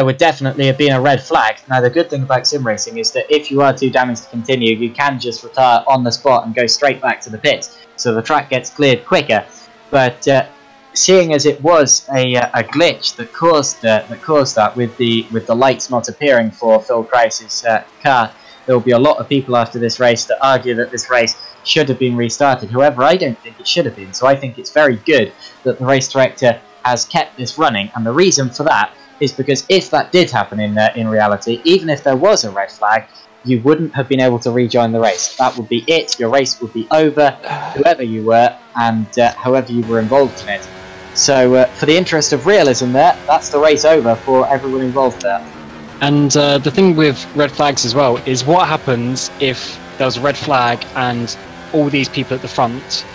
would definitely have been a red flag. Now, the good thing about sim racing is that if you are too damaged to continue, you can just retire on the spot and go straight back to the pits, so the track gets cleared quicker. But seeing as it was a glitch that caused that with the lights not appearing for Phil Kreis's car, there will be a lot of people after this race that argue that this race should have been restarted. However, I don't think it should have been, so I think it's very good that the race director has kept this running, and the reason for that is because if that did happen in reality, even if there was a red flag, you wouldn't have been able to rejoin the race. That would be it. Your race would be over, whoever you were, and however you were involved in it. So, for the interest of realism there, that's the race over for everyone involved there. And the thing with red flags as well is what happens if there was a red flag and all these people at the front,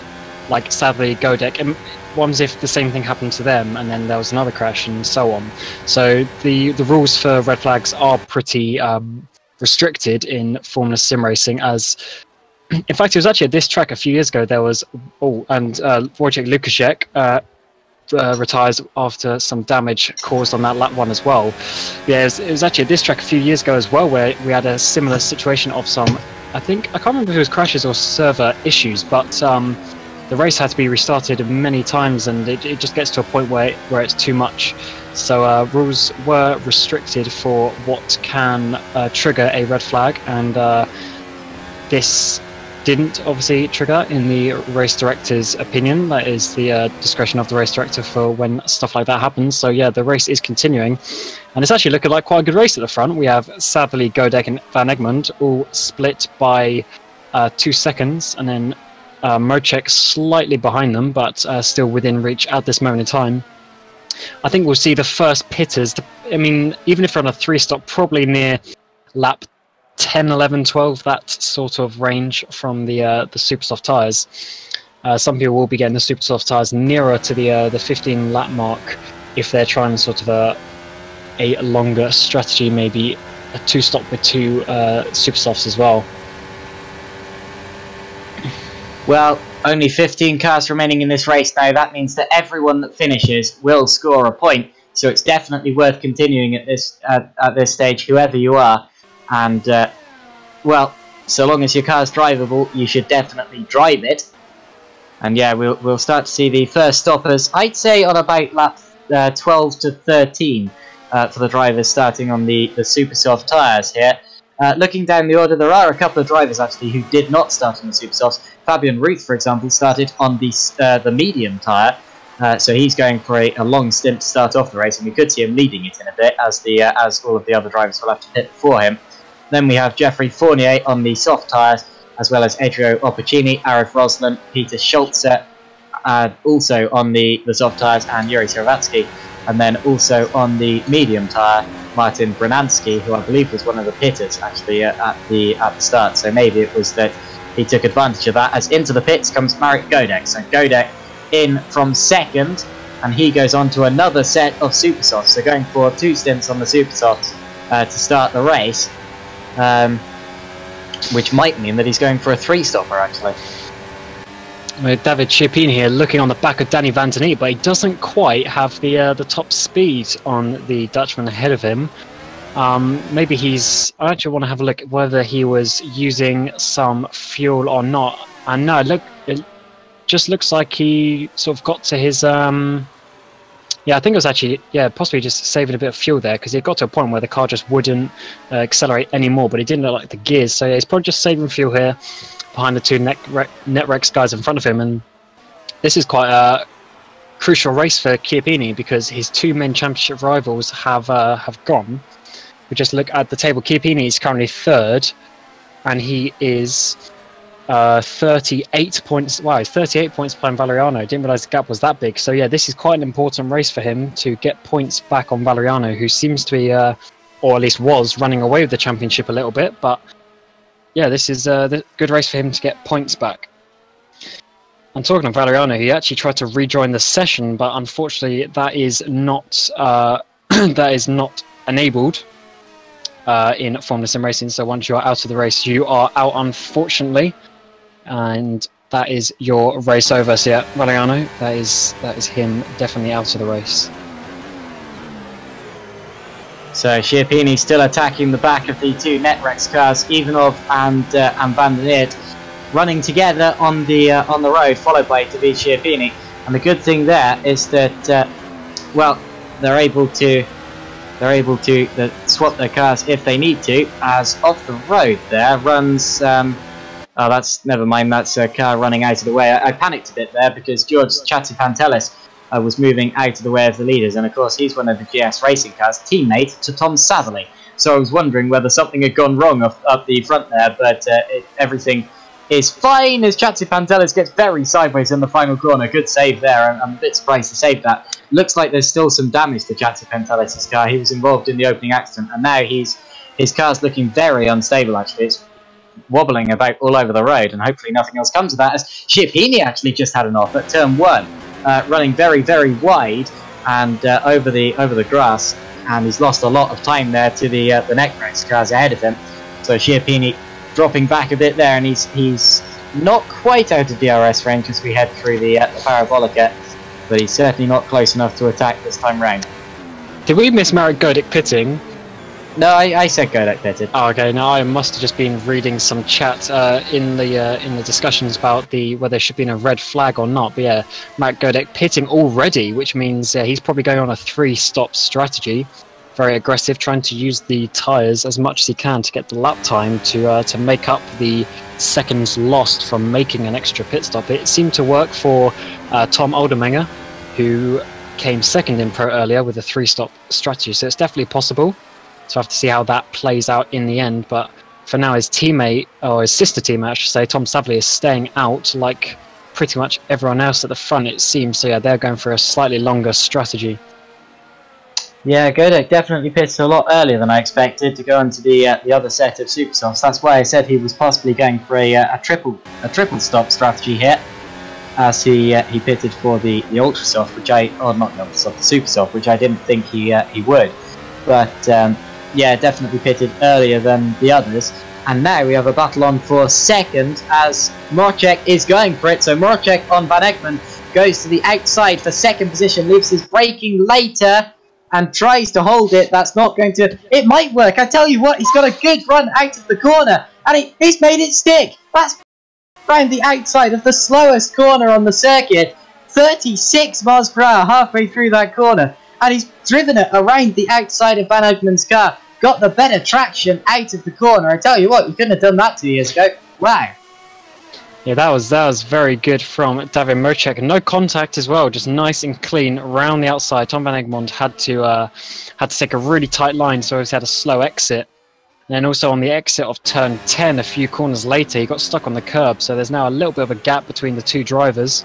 like sadly Godek, and what was if the same thing happened to them and then there was another crash and so on. So the rules for red flags are pretty restricted in Formula Sim Racing, as in fact it was actually at this track a few years ago there was Wojciech Lukaszek retires after some damage caused on that lap 1 as well. Yeah, it was actually at this track a few years ago as well where we had a similar situation of some, I can't remember if it was crashes or server issues, but the race had to be restarted many times, and it just gets to a point where it's too much. So rules were restricted for what can trigger a red flag, and this didn't obviously trigger in the race director's opinion. That is the discretion of the race director for when stuff like that happens. So yeah, the race is continuing, and it's actually looking like quite a good race at the front. We have sadly Godek and Van Egmond all split by 2 seconds, and then Mocek slightly behind them, but still within reach at this moment in time. I think we'll see the first pitters, I mean, even if we're on a 3-stop, probably near lap 10, 11, 12, that sort of range from the super soft tyres. Some people will be getting the super soft tyres nearer to the 15 lap mark if they're trying sort of a longer strategy, maybe a 2-stop with 2 super softs as well. Well, only 15 cars remaining in this race now. That means that everyone that finishes will score a point. So it's definitely worth continuing at this stage, whoever you are. And well, so long as your car's drivable, you should definitely drive it. And yeah, we'll start to see the first stoppers. I'd say on about lap 12 to 13 for the drivers starting on the super soft tyres here. Looking down the order, there are a couple of drivers actually who did not start on the super softs. Fabian Ruth, for example, started on the medium tyre, So he's going for a long stint to start off the race, and we could see him leading it in a bit as all of the other drivers will have to pit before him. Then we have Jeffrey Fournier on the soft tyres, as well as Adrio Opportuni, Arif Roslan, Peter Schulze, also on the soft tyres, and Yuri Seravatsky. And then also on the medium tyre, Martin Branansky, who I believe was one of the pitters actually at the start. So maybe it was that he took advantage of that. As into the pits comes Marek Godek. So Godek in from second, and he goes on to another set of super softs. So going for 2 stints on the super softs to start the race, which might mean that he's going for a 3-stopper actually. With David Schiappini here looking on the back of Danny Van Den Eek, but he doesn't quite have the top speed on the Dutchman ahead of him. Maybe he's... I actually want to have a look at whether he was using some fuel or not. And no, look, it just looks like he sort of got to his... yeah, I think it was actually, possibly just saving a bit of fuel there, because he got to a point where the car just wouldn't accelerate anymore, but it didn't look like the gears. So yeah, he's probably just saving fuel here behind the 2 Netrex guys in front of him. And this is quite a crucial race for Chiappini, because his 2 main championship rivals have gone. We just look at the table. Chiappini is currently 3rd, and he is 38 points. Wow, he's 38 points behind Valeriano. Didn't realise the gap was that big. So yeah, this is quite an important race for him to get points back on Valeriano, who seems to be, or at least was, running away with the championship a little bit. But yeah, this is a good race for him to get points back. And talking of Valeriano, he actually tried to rejoin the session, but unfortunately that is not enabled in Formula Sim Racing. So once you are out of the race, you are out, unfortunately, and that is your race over. So yeah, Valeriano, that is him definitely out of the race. So Schiappini still attacking the back of the 2 Netrex cars, Ivanov and Van Den Eek, running together on the road, followed by David Schiappini. And the good thing there is that well, they're able to swap their cars if they need to, as off the road there runs oh, that's, never mind, that's a car running out of the way. I panicked a bit there because George Chatzipantelis was moving out of the way of the leaders, and of course he's one of the GS Racing cars, teammate to Tom Satherley. So I was wondering whether something had gone wrong up the front there, but everything is fine as Chatzipantelis gets very sideways in the final corner. Good save there, and I'm a bit surprised to save that. Looks like there's still some damage to Chatzipantelis' car. He was involved in the opening accident, and now his car's looking very unstable actually. It's wobbling about all over the road, and hopefully nothing else comes of that, as Schiappini actually just had an off at turn 1. Running very, very wide and over the grass, and he's lost a lot of time there to the Netrex cars ahead of him. So Schiappini dropping back a bit there, and he's not quite out of DRS range as we head through the Parabolica, but he's certainly not close enough to attack this time round. Did we miss Marek Godek pitting? No, I said Godek pitted. Oh, okay. Now I must have just been reading some chat in the discussions about whether there should be a red flag or not. But yeah, Marek Godek pitting already, which means he's probably going on a 3-stop strategy. Very aggressive, trying to use the tyres as much as he can to get the lap time to make up the seconds lost from making an extra pit stop. It seemed to work for Tom Oldermenger, who came second in Pro earlier with a 3-stop strategy. So it's definitely possible. So I have to see how that plays out in the end. But for now, his teammate, or his sister teammate, I should say, Tom Savley, is staying out like pretty much everyone else at the front, it seems. So yeah, they're going for a slightly longer strategy. Yeah, Godek definitely pitted a lot earlier than I expected to go into the other set of super softs. That's why I said he was possibly going for a triple stop strategy here, as he pitted for the ultra soft, which not the ultra soft, the super soft, which I didn't think he would. But yeah, definitely pitted earlier than the others. And now we have a battle on for second, as Morcek is going for it. So Morcek on Van Ekman goes to the outside for second position, leaves his braking later and tries to hold it. That's not going to... It might work. I tell you what, he's got a good run out of the corner, and he's made it stick. That's around the outside of the slowest corner on the circuit. 36 miles per hour halfway through that corner, and he's driven it around the outside of Van Ekman's car. Got the better traction out of the corner. I tell you what, you couldn't have done that 2 years ago. Wow. Yeah, that was very good from David Mocek. No contact as well, just nice and clean around the outside. Tom van Egmond had to take a really tight line, so he had a slow exit. And then also on the exit of turn 10, a few corners later, he got stuck on the curb. So there's now a little bit of a gap between the two drivers.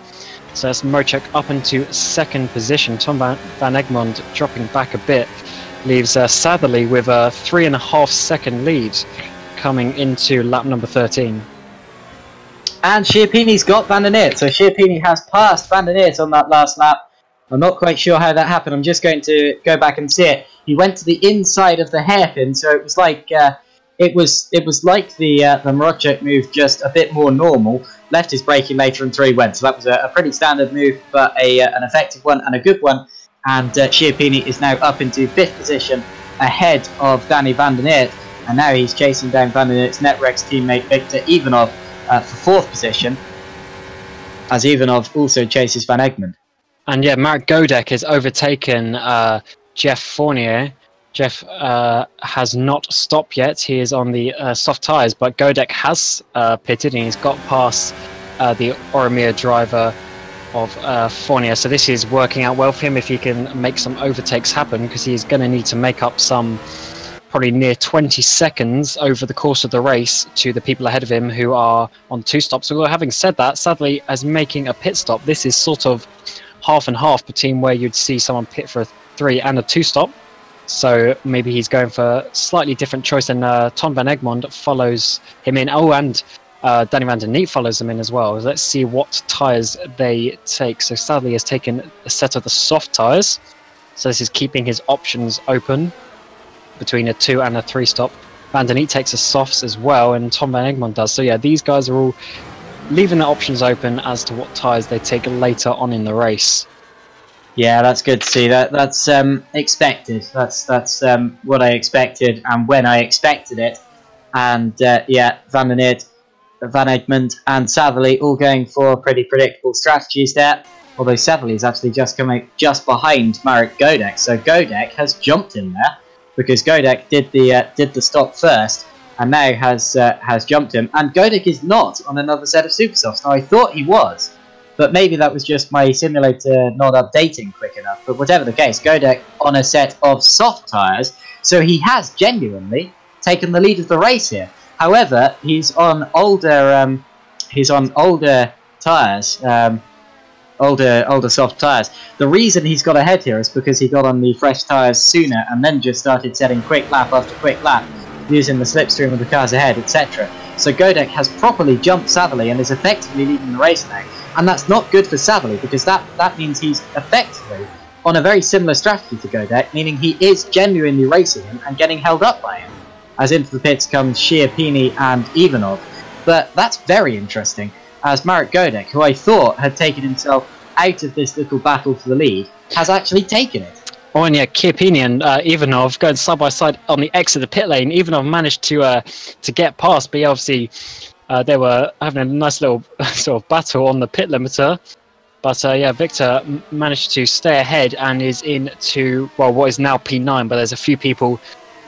So that's Mocek up into second position. Tom van Egmond dropping back a bit, leaves Satherley with a 3.5 second lead coming into lap number 13. And Schiappini's got Van der Neert, so Schiappini has passed Van der Neert on that last lap. I'm not quite sure how that happened. I'm just going to go back and see it. He went to the inside of the hairpin, so it was like it was like the Marocek move, just a bit more normal. Left his braking later and through he went. So that was a pretty standard move, but an effective one and a good one. And Schiappini is now up into 5th position, ahead of Danny Van der Neert, and now he's chasing down Van der Neert's Netrex teammate Victor Ivanov for 4th position, as Ivanov also chases Van Egmond. And yeah, Marek Godek has overtaken Jeff Fournier. Jeff has not stopped yet. He is on the soft tyres, but Godek has pitted and he's got past the Oromia driver of Fournier. So this is working out well for him if he can make some overtakes happen, because he's going to need to make up some probably near 20 seconds over the course of the race to the people ahead of him who are on 2 stops. So having said that, sadly, as making a pit stop, this is sort of half and half between where you'd see someone pit for a 3 and a 2 stop. So maybe he's going for a slightly different choice, and Tom van Egmond follows him in. Oh, and Danny van der Neert follows him in as well. Let's see what tyres they take. So sadly, has taken a set of the soft tyres. So this is keeping his options open between a 2 and a 3 stop. Van der Neert takes the softs as well, and Tom van Egmond does. So yeah, these guys are all leaving their options open as to what tyres they take later on in the race. Yeah, that's good to see. That's expected. That's what I expected and when I expected it. And yeah, Van der Neert, Van Egmond and Satherley all going for pretty predictable strategies there. Although Satherley is actually just coming just behind Marek Godek, so Godek has jumped in there because Godek did the stop first, and now has jumped him. And Godek is not on another set of Supersofts. Now I thought he was, but maybe that was just my simulator not updating quick enough. But whatever the case, Godek on a set of soft tyres, so he has genuinely taken the lead of the race here. However, he's on older tyres. Older soft tyres. The reason he's got ahead here is because he got on the fresh tyres sooner and then just started setting quick lap after quick lap, using the slipstream of the cars ahead, etc. So Godek has properly jumped Satherley and is effectively leading the race now. And that's not good for Satherley, because that means he's effectively on a very similar strategy to Godek, meaning he is genuinely racing him and getting held up by him. As into the pits comes Schiappini and Ivanov. But that's very interesting, as Marek Godek, who I thought had taken himself out of this little battle for the lead, has actually taken it. Oh, and yeah, Schiappini and Ivanov going side by side on the exit of the pit lane. Ivanov managed to get past, but yeah, obviously they were having a nice little sort of battle on the pit limiter. But yeah, Victor managed to stay ahead and is into, well, what is now P9, but there's a few people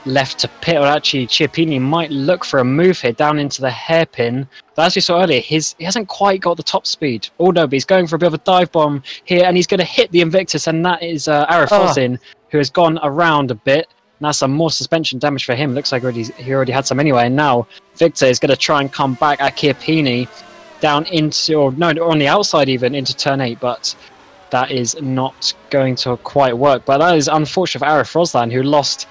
left to pit. Well, actually, Schiappini might look for a move here down into the hairpin. But as we saw earlier, he hasn't quite got the top speed. Oh no, but he's going for a bit of a dive bomb here, and he's going to hit the Invictus, and that is Arifozin, who has gone around a bit. Now some more suspension damage for him. Looks like he already had some anyway. And now Victor is going to try and come back at Schiappini down into, or no, on the outside even, into turn 8, but that is not going to quite work. But that is unfortunate for Arif Roslan, who lost,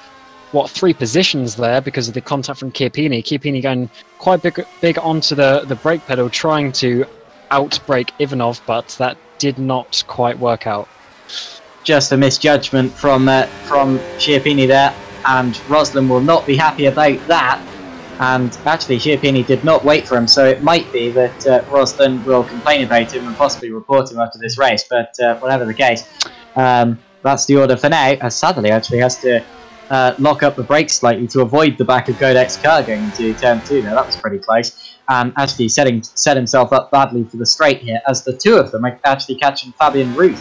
what, 3 positions there because of the contact from Schiappini. Schiappini going quite big onto the brake pedal, trying to outbrake Ivanov, but that did not quite work out. Just a misjudgment from Schiappini there, and Roslan will not be happy about that. And actually, Schiappini did not wait for him, so it might be that Roslan will complain about him and possibly report him after this race. But whatever the case, that's the order for now. As Satherley actually has to lock up the brakes slightly to avoid the back of Godek's car going into turn 2. Now that was pretty close. Actually set himself up badly for the straight here, as the two of them are actually catching Fabian Ruth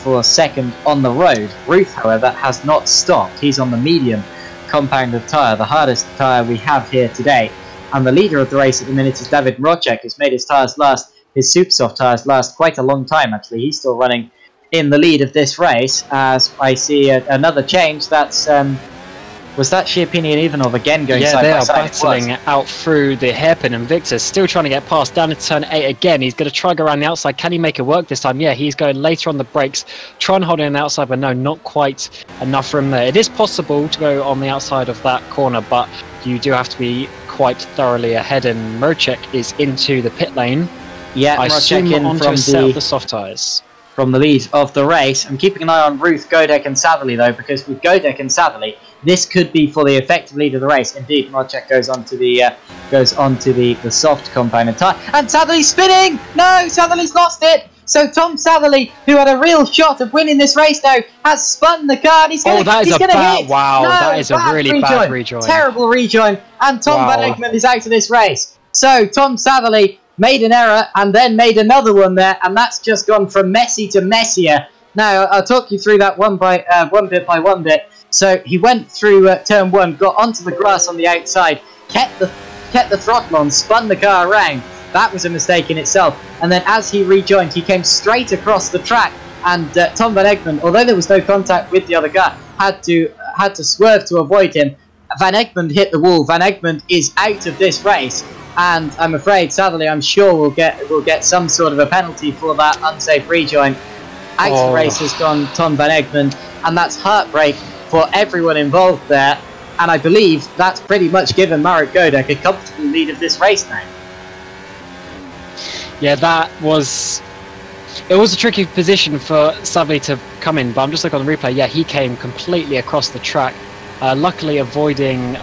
for second on the road. Ruth, however, has not stopped. He's on the medium compounded tyre, the hardest tyre we have here today. And the leader of the race at the minute is David Rodger, who's made his tyres last, his super soft tyres last quite a long time actually. He's still running in the lead of this race, as I see another change. That's was that Schiappini and Ivanov again going side by side? Yeah, they are battling out through the hairpin, and Victor's still trying to get past down into turn 8 again. He's going to try to go around the outside. Can he make it work this time? Yeah, he's going later on the brakes, trying to hold it on the outside, but no, not quite enough room there. It is possible to go on the outside of that corner, but you do have to be quite thoroughly ahead, and Mrček is into the pit lane. Yeah, I assume Mrček in onto from a set of the soft tyres. From the lead of the race. I'm keeping an eye on Ruth, Godek and Satherley though, because with Godek and Satherley, this could be for the effective lead of the race. Indeed, Mrček goes onto the soft component tyre, and Satherley's spinning. No, Satherley's lost it. So Tom Satherley, who had a real shot of winning this race now, has spun the car. And he's going to hit. Wow, that is a really bad rejoin. Terrible rejoin, and Tom Van Egmond is out of this race. So Tom Satherley made an error and then made another one there, and that's just gone from messy to messier. Now I'll talk you through that one bit by one bit. So he went through turn 1, got onto the grass on the outside, kept the throttle on, spun the car around. That was a mistake in itself. And then as he rejoined, he came straight across the track, and Tom Van Egmond, although there was no contact with the other car, had to swerve to avoid him. Van Egmond hit the wall. Van Egmond is out of this race. And I'm afraid, Satherley, I'm sure we'll get some sort of a penalty for that unsafe rejoin. Out of the race has gone Tom Van Egmond, and that's heartbreak for everyone involved there. And I believe that's pretty much given Marek Godek a comfortable lead of this race now. Yeah, it was a tricky position for Satherley to come in, but I'm just looking on the replay. Yeah, he came completely across the track, luckily avoiding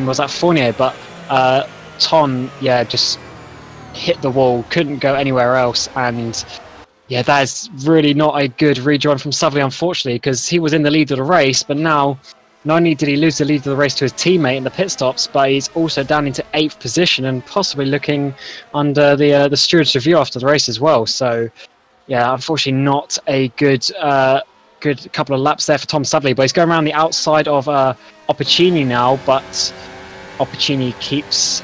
was that Fournier, but Ton, yeah, just hit the wall, couldn't go anywhere else, and yeah, that is really not a good rejoin from Satherley, unfortunately, because he was in the lead of the race, but now not only did he lose the lead of the race to his teammate in the pit stops, but he's also down into 8th position and possibly looking under the steward's review after the race as well. So yeah, unfortunately not a good couple of laps there for Tom Satherley, but he's going around the outside of Opportuni now, but Opportuni keeps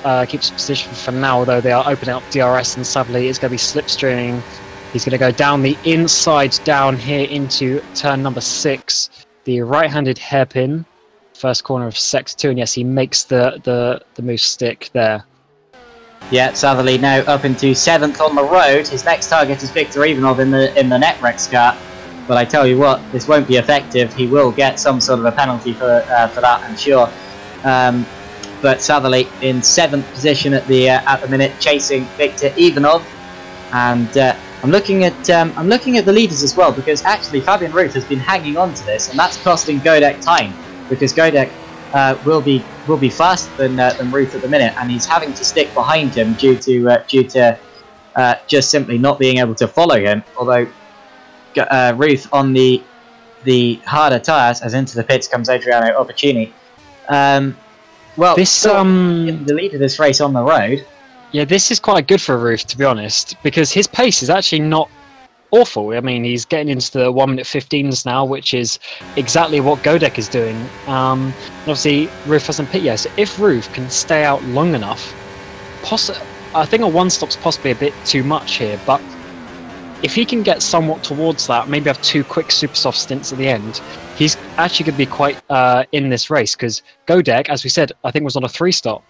position for now, although they are opening up DRS, and Satherley is going to be slipstreaming. He's going to go down the inside down here into turn number 6, the right-handed hairpin, first corner of sector 2, and yes, he makes the move stick there. Yeah, Satherley now up into 7th on the road. His next target is Viktor Ivanov in the Netrex car, but I tell you what, this won't be effective. He will get some sort of a penalty for that, I'm sure. But Satherley in 7th position at the minute, chasing Viktor Ivanov, and I'm looking at the leaders as well, because actually Fabian Ruth has been hanging on to this, and that's costing Godek time, because Godek will be faster than Ruth at the minute, and he's having to stick behind him due to just simply not being able to follow him. Although Ruth on the harder tyres, as into the pits comes Adriano Opportuni. Well, this the lead of this race on the road. Yeah, this is quite good for Ruth, to be honest, because his pace is actually not awful. I mean, he's getting into the 1:15s now, which is exactly what Godek is doing. And obviously, Ruth hasn't pit yet, so if Ruth can stay out long enough, I think a 1-stop's possibly a bit too much here, but if he can get somewhat towards that, maybe have 2 quick super soft stints at the end, he's actually going to be quite in this race, because Godek, as we said, I think was on a 3-stop.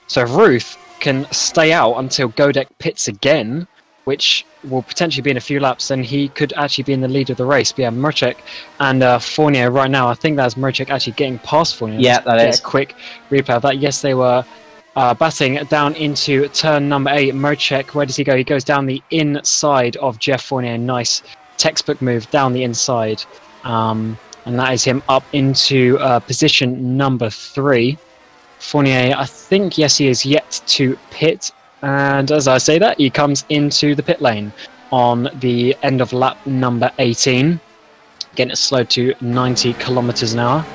So if Ruth can stay out until Godek pits again, which will potentially be in a few laps, then he could actually be in the lead of the race. But yeah, Mrček and Fournier right now, I think that's Mrček actually getting past Fournier. Yeah, that is. A quick replay of that. Yes, they were batting down into turn number 8. Mrček, where does he go? He goes down the inside of Jeff Fournier. Nice textbook move down the inside. And that is him up into position number 3. Fournier, I think, yes, he is yet to pit. And as I say that, he comes into the pit lane on the end of lap number 18. Getting it slowed to 90 kilometers an hour.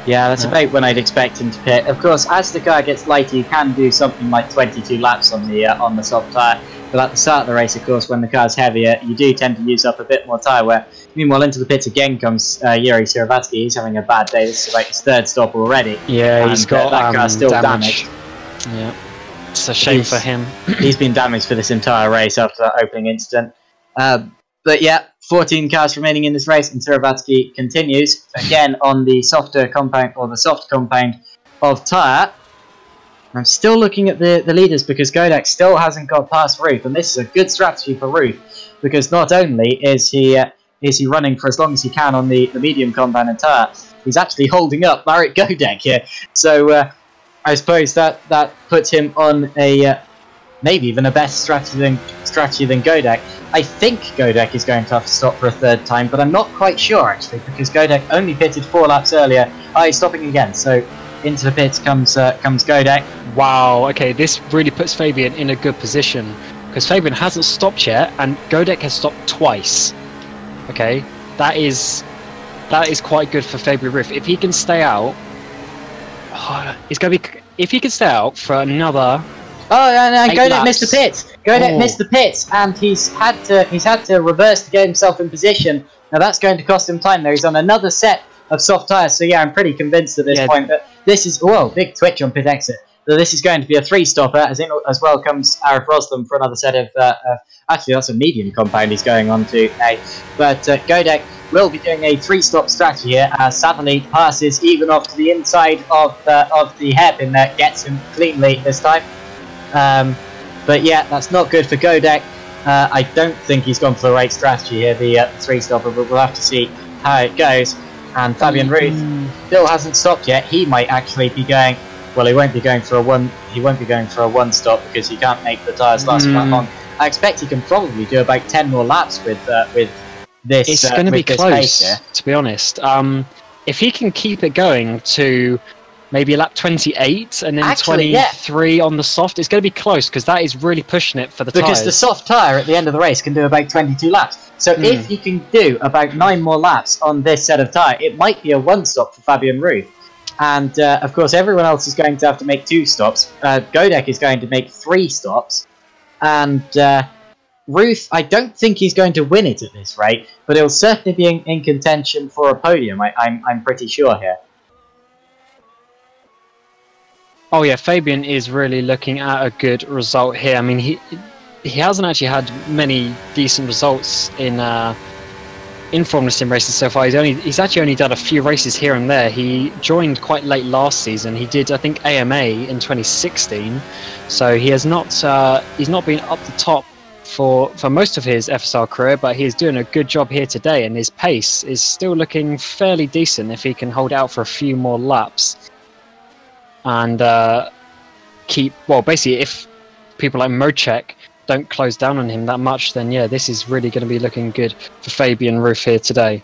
Yeah, that's about when I'd expect him to pit. Of course, as the car gets lighter, you can do something like 22 laps on the soft tyre. But at the start of the race, of course, when the car's heavier, you do tend to use up a bit more tyre wear. Meanwhile, into the pits again comes Yuri Siravatsky. He's having a bad day. This is about his 3rd stop already. Yeah, and he's got that car's still damage. damaged. Yeah, it's a shame for him. He's been damaged for this entire race after that opening incident. But yeah, 14 cars remaining in this race, and Surabatsky continues again on the softer compound, or the soft compound of tyre. I'm still looking at the leaders because Godek still hasn't got past Ruth, and this is a good strategy for Ruth because not only is he running for as long as he can on the medium compound and tyre, he's actually holding up Marek Godek here. So I suppose that puts him on a maybe even a better strategy than Godek. I think Godek is going to have to stop for a third time, but I'm not quite sure actually because Godek only pitted 4 laps earlier. Oh, he's stopping again. So into the pits comes Godek. Wow. Okay, this really puts Fabian in a good position because Fabian hasn't stopped yet, and Godek has stopped twice. Okay, that is quite good for Fabian Ruth. If he can stay out, it's going to be. If he can stay out for another. Oh, and Godek laps. missed the pits. Godek missed the pits, and he's had to reverse to get himself in position. Now that's going to cost him time. There, he's on another set of soft tyres. So yeah, I'm pretty convinced at this point that this is big twitch on pit exit. So this is going to be a 3-stopper, as well comes Arif Roslam for another set of. Actually, that's a medium compound he's going on to now. But Godek will be doing a 3-stop strategy here as Satellite passes even off to the inside of the hairpin there, gets him cleanly this time. But yeah, that's not good for Godek. I don't think he's gone for the right strategy here, the 3-stopper, but we'll have to see how it goes. And Fabian Ruth still hasn't stopped yet. He might actually be going. Well, he won't be going for a one. He won't be going for a 1-stop because he can't make the tyres last for that long. I expect he can probably do about 10 more laps with this. It's going to be close, to be honest. If he can keep it going to maybe lap 28 and then actually, 23 on the soft, it's going to be close because that is really pushing it for the tyres. Because the soft tyre at the end of the race can do about 22 laps. So if he can do about 9 more laps on this set of tyre, it might be a 1-stop for Fabian Ruth. And of course, everyone else is going to have to make 2 stops. Godek is going to make 3 stops. And Ruth, I don't think he's going to win it at this rate, but he'll certainly be in contention for a podium, I'm pretty sure here. Oh yeah, Fabian is really looking at a good result here. I mean, he hasn't actually had many decent results in Formula Sim races so far. He's actually only done a few races here and there. He joined quite late last season. He did, I think, AMA in 2016. So he has not he's not been up the top for most of his FSR career, but he is doing a good job here today, and his pace is still looking fairly decent if he can hold out for a few more laps. And basically, if people like Mocek don't close down on him that much, then yeah, this is really going to be looking good for Fabian Ruth here today.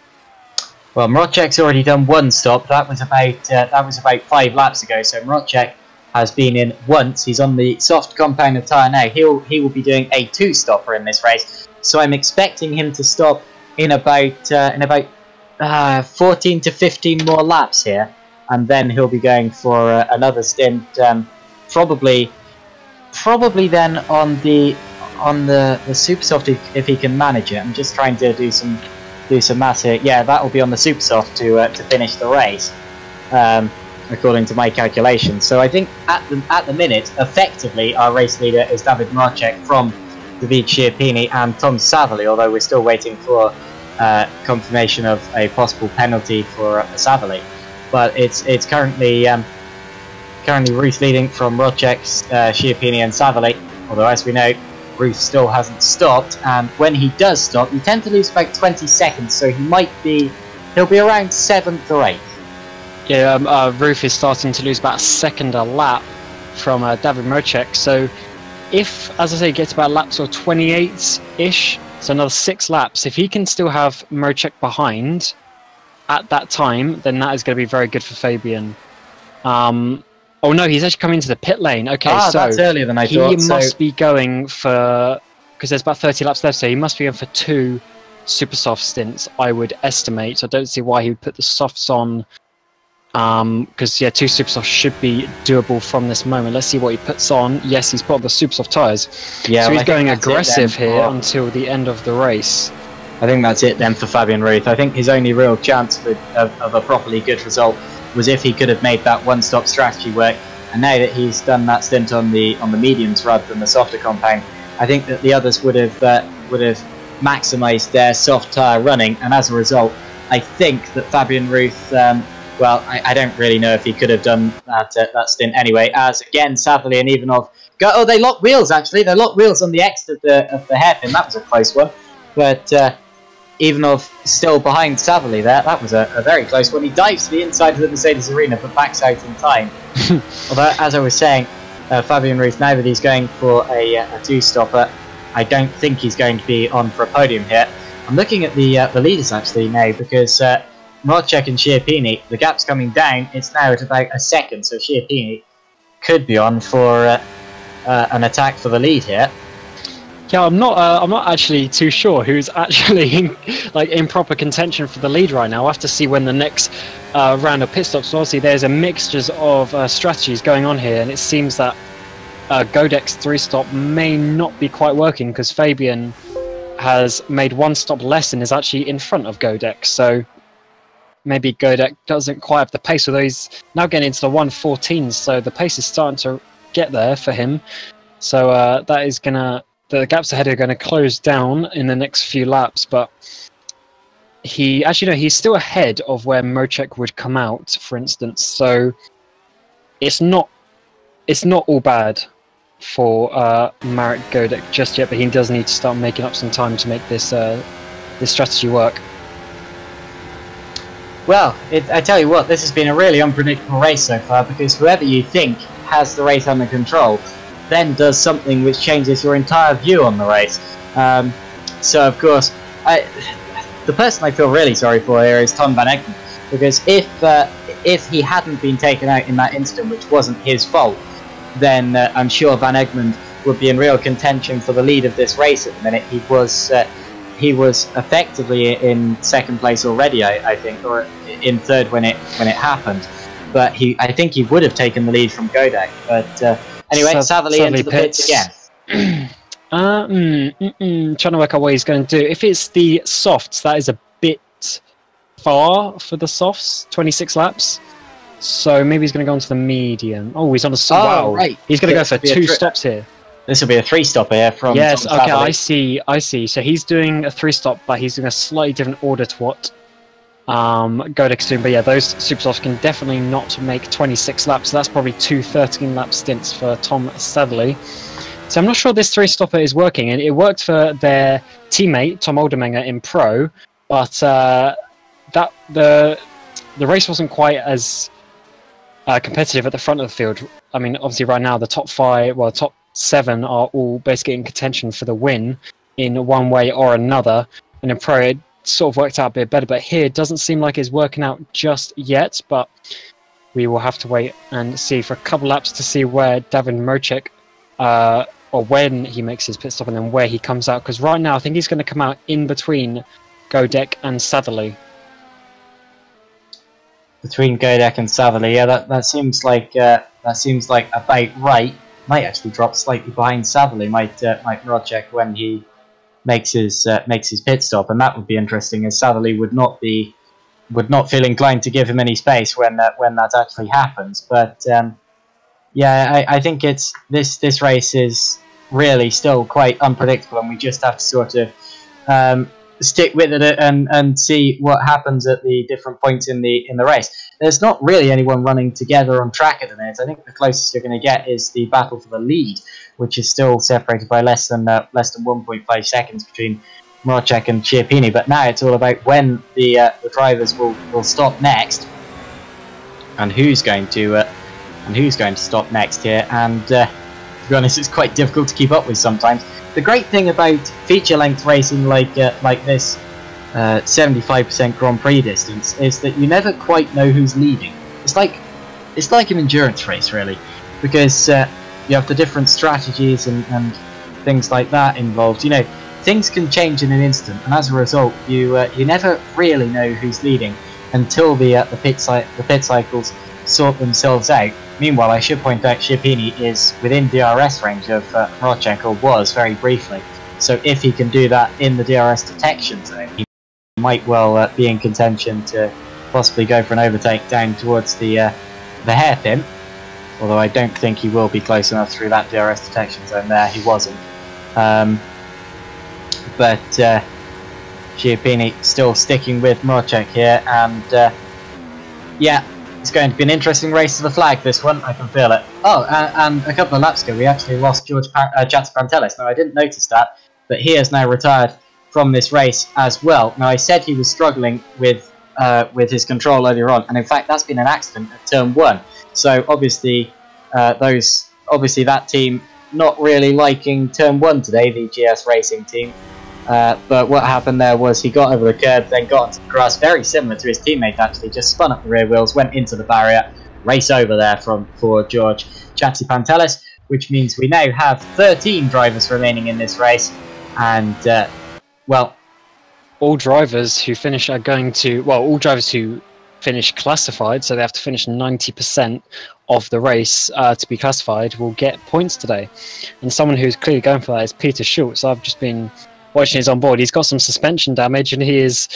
Well, Mocek's already done 1 stop. That was about 5 laps ago. So Mocek has been in once. He's on the soft compound of tyre now. He will be doing a 2-stopper in this race. So I'm expecting him to stop in about 14 to 15 more laps here. And then he'll be going for another stint, probably then on the super soft if he can manage it. I'm just trying to do some maths here. Yeah, that will be on the super soft to finish the race, according to my calculations. So I think at the minute, effectively, our race leader is David Mocek from David Schiappini and Tom Savelli. Although we're still waiting for confirmation of a possible penalty for Savelli. But it's currently Ruth leading from Mocek, Schiappini and Savelli. Although, as we know, Ruth still hasn't stopped, and when he does stop, you tend to lose about 20 seconds. So he'll be around 7th or 8th. Yeah, Ruth is starting to lose about a second a lap from David Mocek. So if, as I say, he gets about laps or 28-ish, so another 6 laps, if he can still have Mocek behind at that time, then that is going to be very good for Fabian. Oh no, he's actually coming into the pit lane. Okay, so that's earlier than I thought. He must be going for, because there's about 30 laps left, so he must be going for 2 super soft stints, I would estimate. So I don't see why he would put the softs on, because yeah, 2 super softs should be doable from this moment. Let's see what he puts on. Yes, he's put on the super soft tyres. Yeah, so he's going aggressive here until the end of the race. I think that's it then for Fabian Ruth. I think his only real chance of a properly good result was if he could have made that 1-stop strategy work and now that he's done that stint on the mediums rather than the softer compound, I think that the others would have maximised their soft tyre running, and as a result, I think that Fabian Ruth, well, I don't really know if he could have done that stint anyway, as again Savily and Ivanov go. Oh, they locked wheels actually. They locked wheels on the exit of the hairpin. That was a close one, but Ivanov still behind Savily there. That was a very close one. He dives to the inside of the Mercedes arena but backs out in time. Although, as I was saying, Fabian Ruth, now that he's going for a two-stopper, I don't think he's going to be on for a podium here. I'm looking at the leaders actually now, because Rodger and Schiappini, the gap's coming down. It's now at about a second, so Schiappini could be on for an attack for the lead here. Yeah, I'm not actually too sure who's actually in proper contention for the lead right now. I'll have to see when the next round of pit stops. So obviously, there's a mixture of strategies going on here, and it seems that Godek's 3-stop may not be quite working, because Fabian has made 1 stop less and is actually in front of Godek. So maybe Godek doesn't quite have the pace, although he's now getting into the 1:14s, so the pace is starting to get there for him. So that is gonna, the gaps ahead are going to close down in the next few laps, but he's still ahead of where Mocek would come out, for instance. So it's not all bad for Marek Godek just yet, but he does need to start making up some time to make this this strategy work. Well, I tell you what, this has been a really unpredictable race so far, because whoever you think has the race under control then does something which changes your entire view on the race. So of course, the person I feel really sorry for here is Tom van Egmond, because if he hadn't been taken out in that incident, which wasn't his fault, then I'm sure van Egmond would be in real contention for the lead of this race at the minute. He was effectively in second place already, I think, or in third when it happened. But I think he would have taken the lead from Godek. But anyway, Savily into the pits again. Trying to work out what he's going to do. If it's the softs, that is a bit far for the softs. 26 laps. So maybe he's going to go onto the medium. Oh, he's on a wow. Right. He's going to go for 2 stops here. This will be a 3-stopper here from yes. Tom Okay, Savily. I see. So he's doing a 3-stop, but he's doing a slightly different order to what Godek's doing. But yeah, those super softs can definitely not make 26 laps. So that's probably 2 13-lap stints for Tom Savily. So I'm not sure this 3-stopper is working, and it worked for their teammate Tom Oldermenger in Pro, but that the race wasn't quite as competitive at the front of the field. I mean, obviously right now the top 7 are all basically in contention for the win in one way or another, and in Pro it sort of worked out a bit better, but here it doesn't seem like it's working out just yet. But we will have to wait and see for a couple laps to see where David Mocek or when he makes his pit stop, and then where he comes out, because right now I think he's going to come out in between Godek and Savily. Between Godek and Savily, yeah, that seems like about right. Might actually drop slightly behind Savily, might Rodger when he makes his pit stop, and that would be interesting, as Savily would not feel inclined to give him any space when that actually happens. But yeah, I think it's this race is really still quite unpredictable, and we just have to sort of stick with it and see what happens at the different points in the race. There's not really anyone running together on track at the minute. I think the closest you're going to get is the battle for the lead, which is still separated by less than 1.5 seconds between Mocek and Schiappini. But now it's all about when the drivers will stop next, and who's going to stop next here. And to be honest, it's quite difficult to keep up with sometimes. The great thing about feature-length racing like this 75% Grand Prix distance is that you never quite know who's leading. It's like an endurance race, really, because you have the different strategies and things like that involved. You know, things can change in an instant, and as a result, you never really know who's leading until the pit cycles sort themselves out. Meanwhile, I should point out Schiappini is within DRS range of Rodger, or was very briefly. So if he can do that in the DRS detection zone, he might well be in contention to possibly go for an overtake down towards the hairpin. although I don't think he will be close enough through that DRS detection zone there. He wasn't. But Schiappini still sticking with Mrocek here, and yeah, it's going to be an interesting race to the flag, this one. I can feel it. Oh, and a couple of laps ago we actually lost Jats Pantelis. Now, I didn't notice that, but he has now retired from this race as well. Now, I said he was struggling with his control earlier on, and in fact that's been an accident at turn 1. So obviously that team not really liking turn 1 today, the GS Racing team. But what happened there was he got over the curb, then got onto the grass, very similar to his teammate actually, just spun up the rear wheels, went into the barrier, race over there for George Chatzipantelis, which means we now have 13 drivers remaining in this race, and well, all drivers who finish are going to, well, all drivers who finish classified, so they have to finish 90% of the race to be classified, will get points today. And someone who's clearly going for that is Peter Schultz. I've just been watching his on board. He's got some suspension damage and he is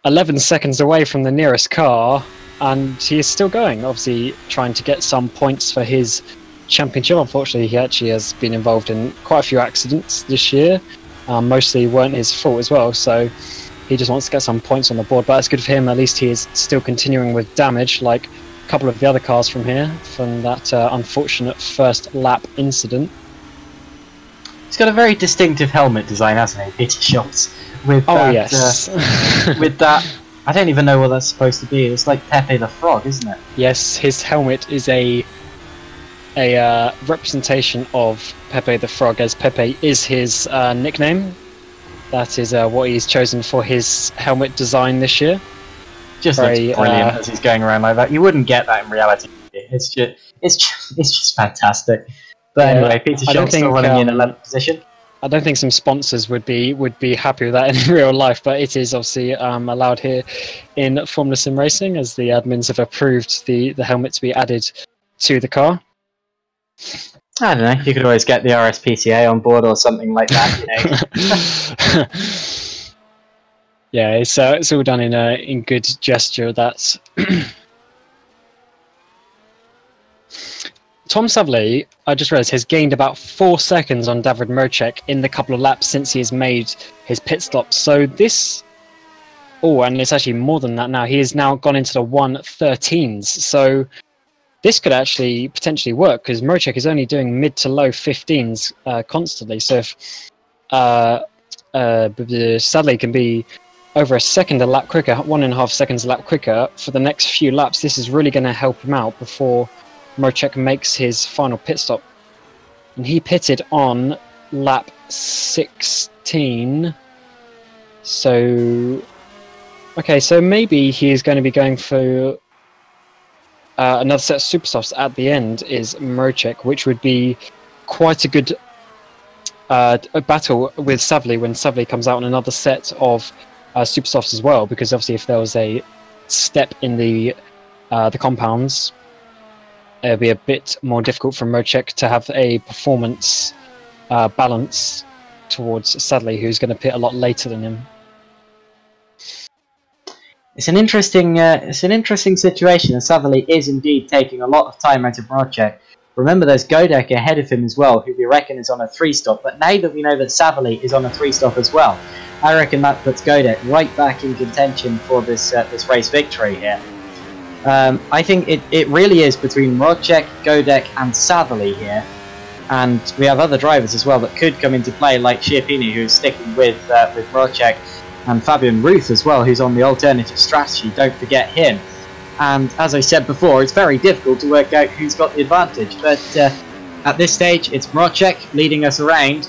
11 seconds away from the nearest car, and he is still going, obviously trying to get some points for his championship. Unfortunately, he actually has been involved in quite a few accidents this year. Mostly weren't his fault as well, so he just wants to get some points on the board, but that's good for him. At least he is still continuing with damage, like a couple of the other cars from here, from that unfortunate first lap incident. He's got a very distinctive helmet design, hasn't he, Peter Schultz? With that, yes. With that, I don't even know what that's supposed to be. It's like Pepe the Frog, isn't it? Yes, his helmet is a representation of Pepe the Frog, as Pepe is his nickname. That is what he's chosen for his helmet design this year. Just very, looks brilliant as he's going around like that. You wouldn't get that in reality. It's just fantastic. But anyway, Peter Schultz still running in 11th position. I don't think some sponsors would be happy with that in real life, but it is obviously allowed here in Formula Sim Racing, as the admins have approved the helmet to be added to the car. I don't know, you could always get the RSPCA on board or something like that, you know. Yeah, it's all done in good gesture. That's Tom Savley, I just realised, has gained about 4 seconds on David Mrocek in the couple of laps since he has made his pit stop. So this... Oh, and it's actually more than that now. He has now gone into the 1:13s. So this could actually potentially work, because Mrocek is only doing mid to low 15s constantly. So if Sadly can be over a second a lap quicker, 1.5 seconds a lap quicker for the next few laps, this is really going to help him out before Mrocek makes his final pit stop. And he pitted on lap 16. So, okay, so maybe he is going to be going for another set of super softs at the end, is Mrocek, which would be quite a good a battle with Savley when Savley comes out on another set of super softs as well, because obviously if there was a step in the compounds, it would be a bit more difficult for Mrocek to have a performance balance towards Sadly, who's going to pit a lot later than him. It's an interesting situation, and Savley is indeed taking a lot of time out of Mrocek. Remember, there's Godek ahead of him as well, who we reckon is on a 3-stop. But now that we know that Savley is on a 3-stop as well, I reckon that puts Godek right back in contention for this race victory here. I think it really is between Mrocek, Godek, and Savley here, and we have other drivers as well that could come into play, like Schiappini, who's sticking with Mrocek, and Fabian Ruth as well, who's on the alternative strategy. Don't forget him. And as I said before, it's very difficult to work out who's got the advantage. But at this stage, it's Mrocek leading us around,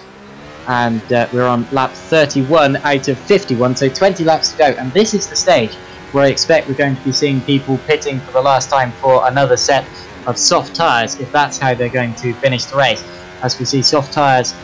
and we're on lap 31 out of 51, so 20 laps to go. And this is the stage where I expect we're going to be seeing people pitting for the last time for another set of soft tyres, if that's how they're going to finish the race. As we see, soft tyres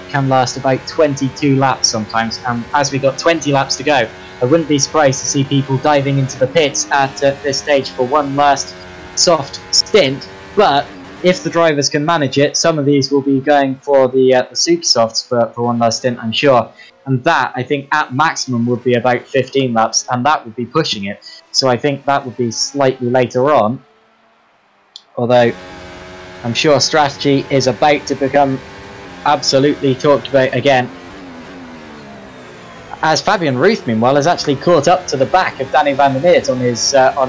can last about 22 laps sometimes, and as we got 20 laps to go, I wouldn't be surprised to see people diving into the pits at this stage for one last soft stint. But if the drivers can manage it, some of these will be going for the super softs for one last stint, I'm sure. And that, I think, at maximum would be about 15 laps, and that would be pushing it. So I think that would be slightly later on. Although, I'm sure strategy is about to become absolutely talked about again. As Fabian Ruth, meanwhile, has actually caught up to the back of Danny van der Neert on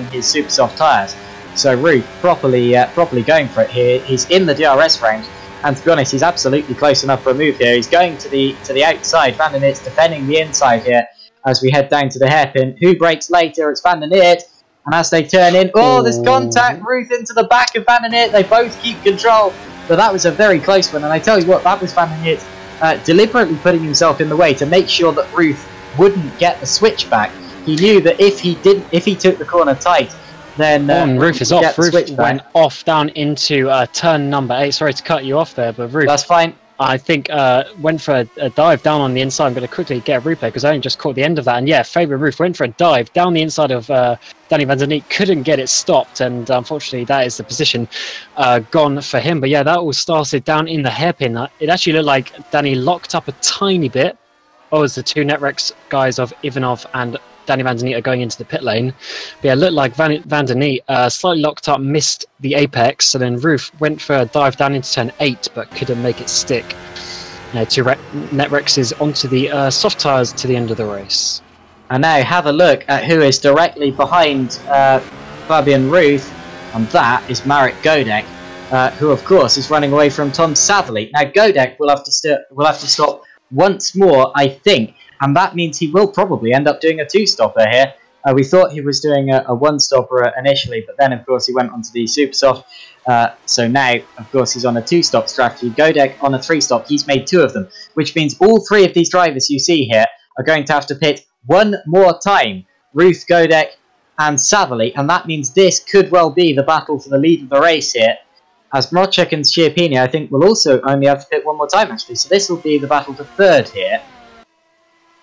his super soft tyres. So Ruth properly going for it here. He's in the DRS range, and to be honest, he's absolutely close enough for a move here. He's going to the outside. Van der Neert's defending the inside here as we head down to the hairpin. Who breaks later? It's Van der Neert. And as they turn in, oh, there's contact. Ruth into the back of Van der Neert. They both keep control, but that was a very close one. And I tell you what, that was Van der Neert deliberately putting himself in the way to make sure that Ruth wouldn't get the switch back. He knew that if he took the corner tight, then Ruth is off. Ruth went off down into turn number 8. Sorry to cut you off there, but Ruth, that's fine. I think went for a dive down on the inside. I'm going to quickly get a replay because I only just caught the end of that. And yeah, Fabian Ruth went for a dive down the inside of Danny van der Neert, couldn't get it stopped, and unfortunately that is the position gone for him. But yeah, that all started down in the hairpin. It actually looked like Danny locked up a tiny bit. Oh, as the two Netrex guys of Ivanov and Danny van der Neert are going into the pit lane. But yeah, it looked like van der Neert slightly locked up, missed the apex, and then Ruth went for a dive down into turn 8, but couldn't make it stick. Two Netrexes onto the soft tyres to the end of the race. And now have a look at who is directly behind Fabian Ruth, and that is Marek Godek, who of course is running away from Tom Satherley. Now Godek will have to stop once more, I think, and that means he will probably end up doing a 2-stopper here. We thought he was doing a 1-stopper initially, but then of course he went onto the super soft. So now, of course, he's on a 2-stop strategy. Godek on a 3-stop. He's made 2 of them, which means all 3 of these drivers you see here are going to have to pit one more time. Ruth, Godek, and Satherley, and that means this could well be the battle for the lead of the race here. As Mrocek and Schiappini, I think, will also only have to pit one more time, actually. So this will be the battle for 3rd here.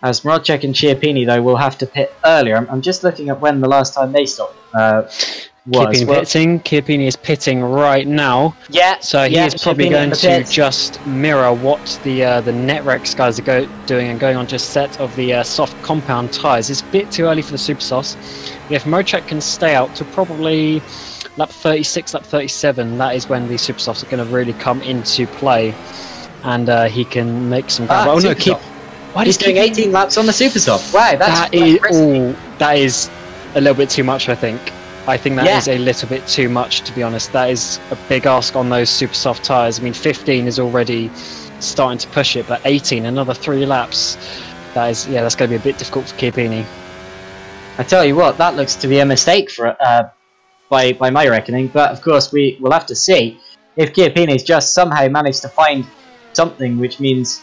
As Rodger and Schiappini, though, will have to pit earlier. I'm just looking at when the last time they stopped was. Pitting. Schiappini is pitting right now. Yeah. So he is probably going to just mirror what the Netrex guys are doing and going on to a set of the soft compound tyres. It's a bit too early for the super softs. If Mrocek can stay out to probably lap 36, lap 37, that is when the super softs are going to really come into play, and he can make some ground. Oh no, he's doing 18 laps on the super soft. Wow, that is a little bit too much, I think. I think that is a little bit too much, to be honest. That is a big ask on those super soft tyres. I mean, 15 is already starting to push it, but 18, another 3 laps, that's going to be a bit difficult for Schiappini. I tell you what, that looks to be a mistake for by my reckoning, but of course we will have to see. If Schiappini's just somehow managed to find something which means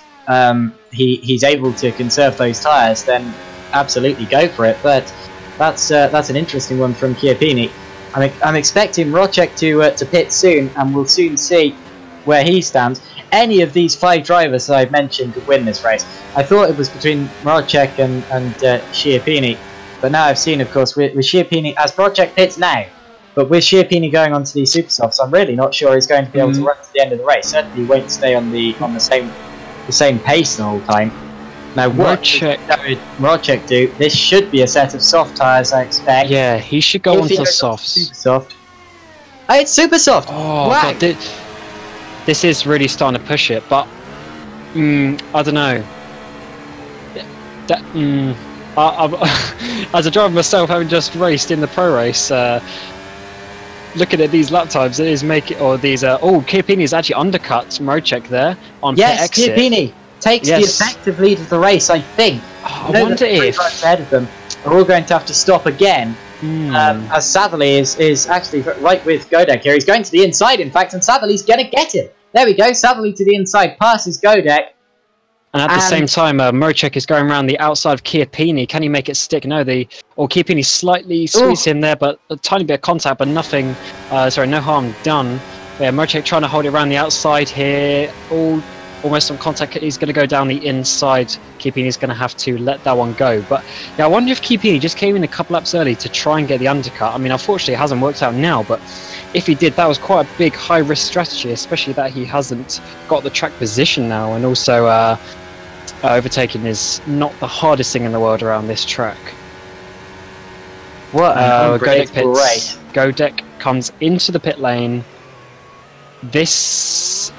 he's able to conserve those tyres, then absolutely go for it. But that's an interesting one from Schiappini. I'm expecting Mrocek to pit soon, and we'll soon see where he stands. Any of these 5 drivers that I've mentioned could win this race. I thought it was between Mrocek and Schiappini, but now I've seen, of course, with Schiappini, as Mrocek pits now, but with Schiappini going onto these super softs, I'm really not sure he's going to be able to run to the end of the race. Certainly he won't stay on the same pace the whole time. Now what Mrocek do? This should be a set of soft tyres, I expect. Yeah, he should go onto softs. Super soft. Oh, it's super soft! Oh, wow. This is really starting to push it, but I don't know. As a driver myself, having just raced in the pro race, looking at these lap times, it is making Schiappini is actually undercut Mrocek there on pit exit. Schiappini takes the effective lead of the race, I think. I wonder if ahead of them are all going to have to stop again. As Satherley is actually right with Godek here. He's going to the inside, in fact, and Satherley's going to get him. There we go. Satherley to the inside, passes Godek. And at the same time, Mrocek is going around the outside of Schiappini. Can he make it stick? No, Schiappini slightly squeezed him there, but a tiny bit of contact, but nothing. No harm done. Yeah, Mrocek trying to hold it around the outside here. Almost on contact. He's going to go down the inside. Schiappini's going to have to let that one go. But yeah, I wonder if Schiappini just came in a couple laps early to try and get the undercut. I mean, unfortunately, it hasn't worked out now, but if he did, that was quite a big high-risk strategy, especially that he hasn't got the track position now, and also overtaking is not the hardest thing in the world around this track. What an unpredictable race. Godek comes into the pit lane. This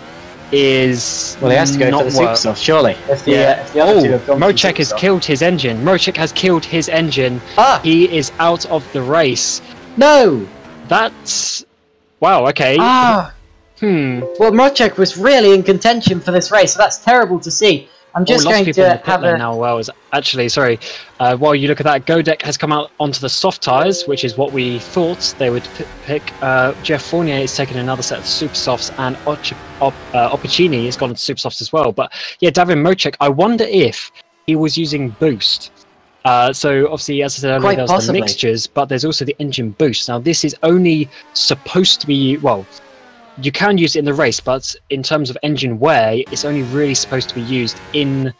is Well, he has to go not for the super soft, surely. If the other two have gone for Mocek has super killed his engine. Mocek has killed his engine. Ah! He is out of the race. soft. No! That's... Wow, okay. Ah! Well, Mocek was really in contention for this race, so that's terrible to see. I'm just lots of going people in to the pit have lane a... now. Well, actually, sorry. While you look at that, Godek has come out onto the soft tyres, which is what we thought they would pick. Jeff Fournier is taking another set of super softs, and Opportuni has gone into super softs as well. But yeah, David Mocek, I wonder if he was using boost. So obviously, as I said earlier, Quite there's possibly. the mixtures, but there's also the engine boost. Now, this is only supposed to be, well, you can use it in the race, but in terms of engine wear, it's only really supposed to be used in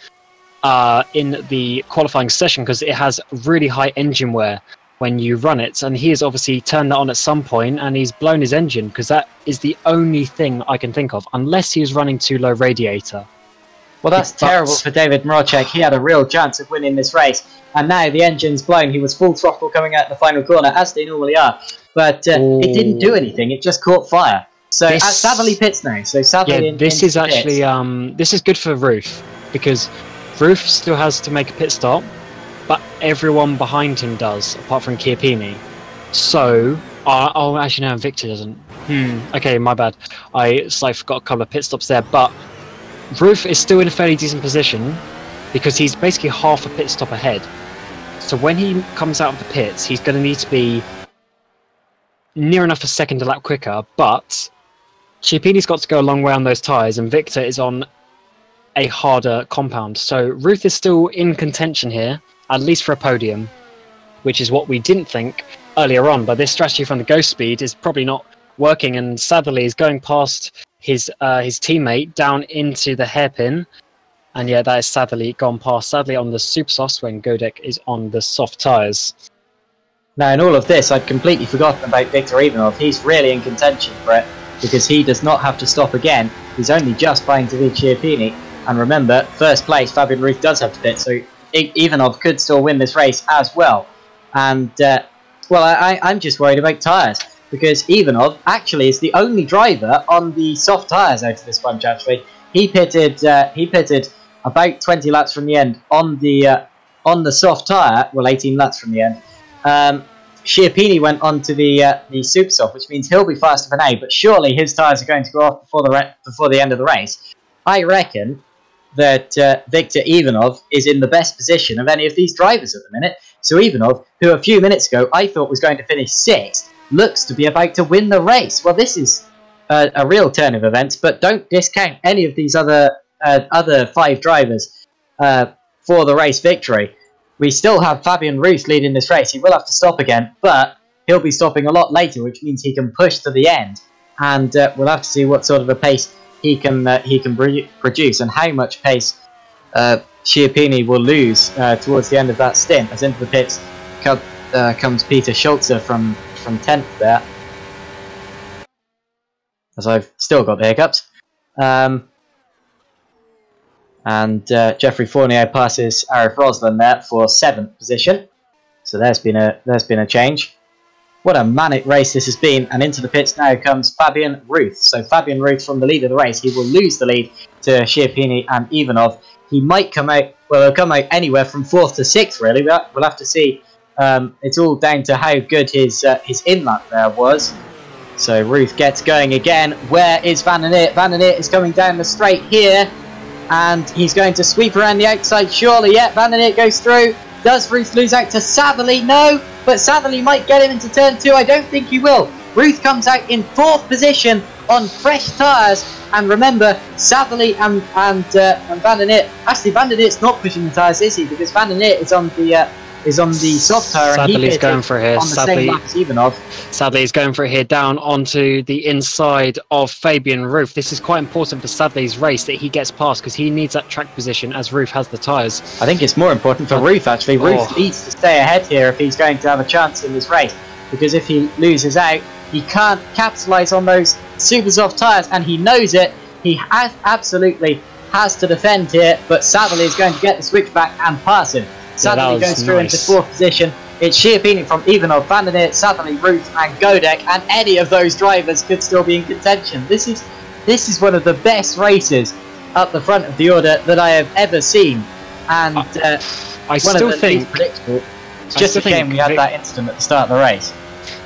the qualifying session because it has really high engine wear when you run it. And he has obviously turned that on at some point, and he's blown his engine because that is the only thing I can think of, unless he was running too low radiator. Well, that's terrible for David Mocek. He had a real chance of winning this race, and now the engine's blown. He was full throttle coming out the final corner, as they normally are, but it didn't do anything. It just caught fire. So Savily pits now. So Savily, yeah, this is actually this is good for Ruth because Ruth still has to make a pit stop, but everyone behind him does, apart from Chiappini. So, oh, actually no, Victor doesn't. Okay, my bad. I slightly forgot a couple of pit stops there, but Ruth is still in a fairly decent position because he's basically half a pit stop ahead. So when he comes out of the pits, he's going to need to be near enough a second a lap quicker, but Chiappini's got to go a long way on those tyres, and Victor is on a harder compound. So Ruth is still in contention here, at least for a podium, which is what we didn't think earlier on. But this strategy from the Ghost Speed is probably not working, and sadly is going past his teammate down into the hairpin. And yeah, that is sadly gone past, sadly on the super softs when Godek is on the soft tyres. Now, in all of this, I'd completely forgotten about Victor Ivanov. He's really in contention for it, because he does not have to stop again. He's only just buying to beat Chiappini. And remember, first place, Fabian Ruth does have to pit, so Ivanov could still win this race as well. And, well, I'm just worried about tyres, because Ivanov actually is the only driver on the soft tyres out of this bunch, actually. He pitted about 20 laps from the end on the soft tyre, well, 18 laps from the end. Chiappini went on to the super soft, which means he'll be faster for now, but surely his tyres are going to go off before the end of the race. I reckon that Victor Ivanov is in the best position of any of these drivers at the minute. So Ivanov, who a few minutes ago I thought was going to finish 6th, looks to be about to win the race. Well, this is a real turn of events, but don't discount any of these other 5 drivers for the race victory. We still have Fabian Ruth leading this race. He will have to stop again, but he'll be stopping a lot later, which means he can push to the end. And we'll have to see what sort of a pace he can produce, and how much pace Chiappini will lose towards the end of that stint. As into the pits comes Peter Schulze from 10th there, as I've still got the hiccups. And Jeffrey Fournier passes Arif Roslan there for 7th position. So there's been a change. What a manic race this has been, and into the pits now comes Fabian Ruth. So Fabian Ruth from the lead of the race, he will lose the lead to Chiappini and Ivanov. He might come out, well, he'll come out anywhere from 4th to 6th really, but we'll have to see. It's all down to how good his in-lap there was. So Ruth gets going again. Where is Van den Eert? Van den Eert is coming down the straight here, and he's going to sweep around the outside surely. Yeah, Van den Eert goes through. Does Ruth lose out to Savily? No, but Savily might get him into turn 2. I don't think he will. Ruth comes out in 4th position on fresh tyres, and remember, Savily and Van den Eert. Actually, Van den Eert's not pushing the tyres, is he? Because Van den Eert is on the soft tyre, and he's going for it here. on the same lap as Ivanov. Sadly, he's going for it here down onto the inside of Fabian Ruth. This is quite important for Sadly's race that he gets past, because he needs that track position as Ruth has the tyres. I think it's more important for Ruth, actually. Ruth needs to stay ahead here if he's going to have a chance in this race, because if he loses out, he can't capitalise on those super soft tyres, and he knows it. He absolutely has to defend here, but Savily is going to get the switchback and pass him. Sadly goes through into 4th position. It's Schiappini from Ivanov, Van der Neert, Sadlerley, Ruth and Godek, and any of those drivers could still be in contention. This is one of the best races up the front of the order that I have ever seen, and I still think predictable. It's just a shame we had that incident at the start of the race.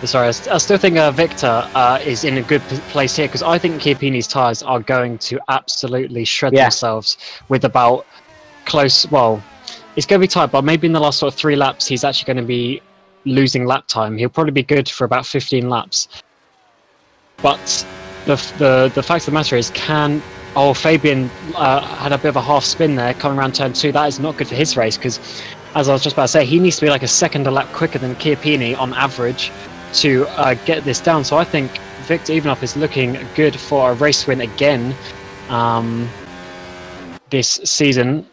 Sorry, I still think Victor is in a good place here, because I think Chiappini's tyres are going to absolutely shred themselves with about close. Well, it's going to be tight, but maybe in the last sort of 3 laps, he's actually going to be losing lap time. He'll probably be good for about 15 laps. But the fact of the matter is, Fabian had a bit of a half spin there coming around turn 2. That is not good for his race, because as I was just about to say, he needs to be like a second a lap quicker than Chiappini on average to get this down. So I think Victor Ivanov is looking good for a race win again this season.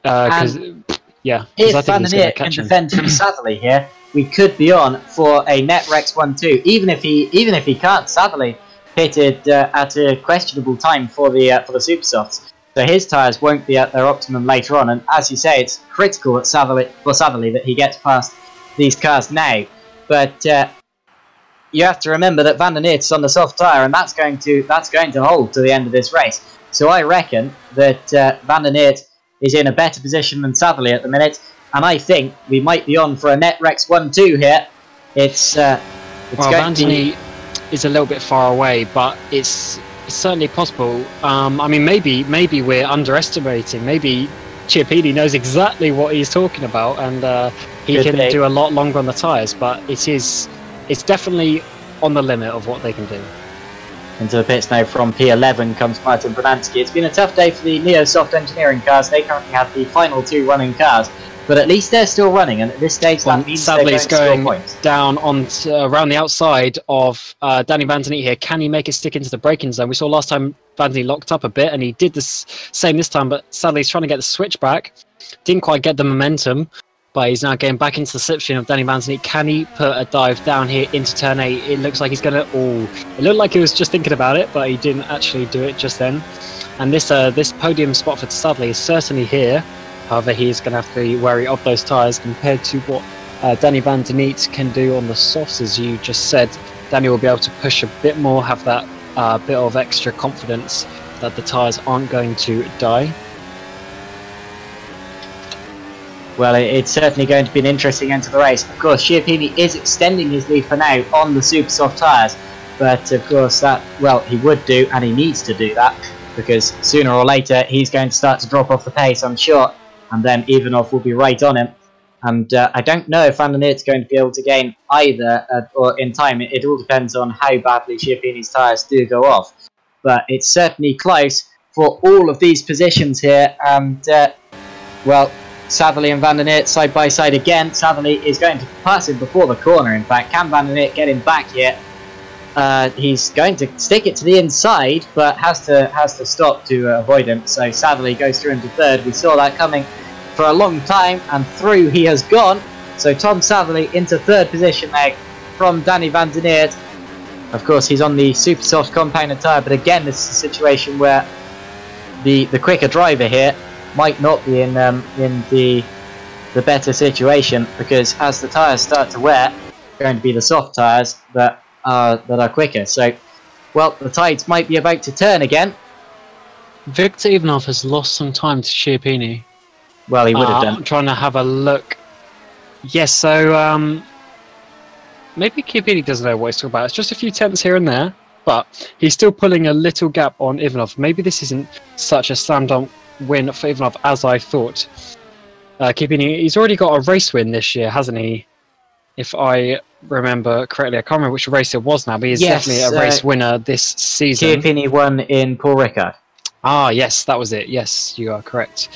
Because I think Van der Neert can defend from Sadlerley here, we could be on for a net Rex 1-2. Even if he can't, Sadlerley pitted at a questionable time for the Supersofts, so his tyres won't be at their optimum later on. And as you say, it's critical for Sadlerley that he gets past these cars now. But you have to remember that Van der Neert is on the soft tyre, and that's going to hold to the end of this race. So I reckon that Van der Neert is in a better position than Sadlerley at the minute, and I think we might be on for a net Rex 1-2 here. Van der Neert is a little bit far away, but it's certainly possible. I mean, maybe we're underestimating. Maybe Chiappini knows exactly what he's talking about, and he can do a lot longer on the tyres. But it's definitely on the limit of what they can do. Into the pits now from P11 comes Martin Branansky. It's been a tough day for the Neosoft engineering cars. They currently have the final 2 running cars, but at least they're still running, and at this stage that means sadly it's going down on around the outside of Danny Van der Neert here. Can he make it stick into the braking zone? We saw last time Van der Neert locked up a bit, and he did the same this time, but sadly he's trying to get the switch back. Didn't quite get the momentum, but he's now getting back into the slipstream of Danny Van der Neert. Can he put a dive down here into turn 8? It looks like he's going to... Oh, it looked like he was just thinking about it, but he didn't actually do it just then. And this podium spot for Sadlerley is certainly here. However, he's going to have to be wary of those tyres compared to what Danny Van der Neert can do on the softs, as you just said. Danny will be able to push a bit more, have that bit of extra confidence that the tyres aren't going to die. Well, it's certainly going to be an interesting end to the race. Of course, Schiappini is extending his lead for now on the super soft tyres, but of course he would do, and he needs to do that, because sooner or later he's going to start to drop off the pace, I'm sure, and then Ivanov will be right on him. And I don't know if Van der Neert's going to be able to gain either, or in time. It all depends on how badly Schiappini's tyres do go off. But it's certainly close for all of these positions here, and well, Sadlerley and Van der Neert side by side again. Sadlerley is going to pass him before the corner, in fact. Can Van der Neert get him back here? He's going to stick it to the inside, but has to stop to avoid him. So Sadlerley goes through into third. We saw that coming for a long time, and through he has gone. So Tom Sadlerley into third position now from Danny Van der Neert. Of course, he's on the super soft compounded tyre, but again, this is a situation where the quicker driver here might not be in the better situation, because as the tyres start to wear, it's going to be the soft tyres that are quicker. So, well, the tides might be about to turn again. Victor Ivanov has lost some time to Schiappini. Well, he would have done. I'm trying to have a look. Yes, so maybe Chiappini doesn't know what he's talking about. It's just a few tenths here and there, but he's still pulling a little gap on Ivanov. Maybe this isn't such a slam dunk win for Ivanov as I thought. Chiappini, he's already got a race win this year, hasn't he? If I remember correctly, I can't remember which race it was now, but he's definitely a race winner this season. Chiappini won in Paul Ricard. Ah, yes, that was it. Yes, you are correct.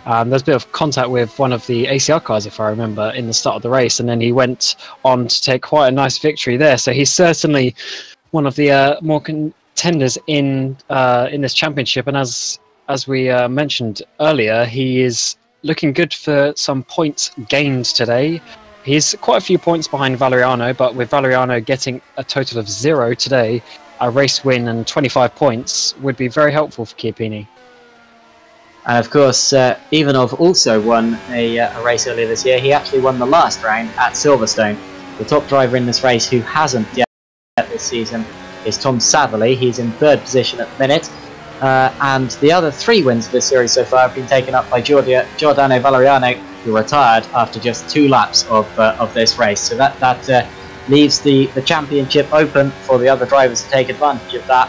There's a bit of contact with one of the ACR cars, if I remember, in the start of the race, and then he went on to take quite a nice victory there. So he's certainly one of the more contenders in this championship, and as we mentioned earlier, he is looking good for some points gained today. He's quite a few points behind Valeriano, but with Valeriano getting a total of 0 today, a race win and 25 points would be very helpful for Chiappini. And of course, Ivanov also won a race earlier this year. He actually won the last round at Silverstone. The top driver in this race who hasn't yet this season is Tom Satherley. He's in 3rd position at the minute. And the other 3 wins of this series so far have been taken up by Giordano Valeriano, who retired after just 2 laps of this race. So that leaves the championship open for the other drivers to take advantage of that.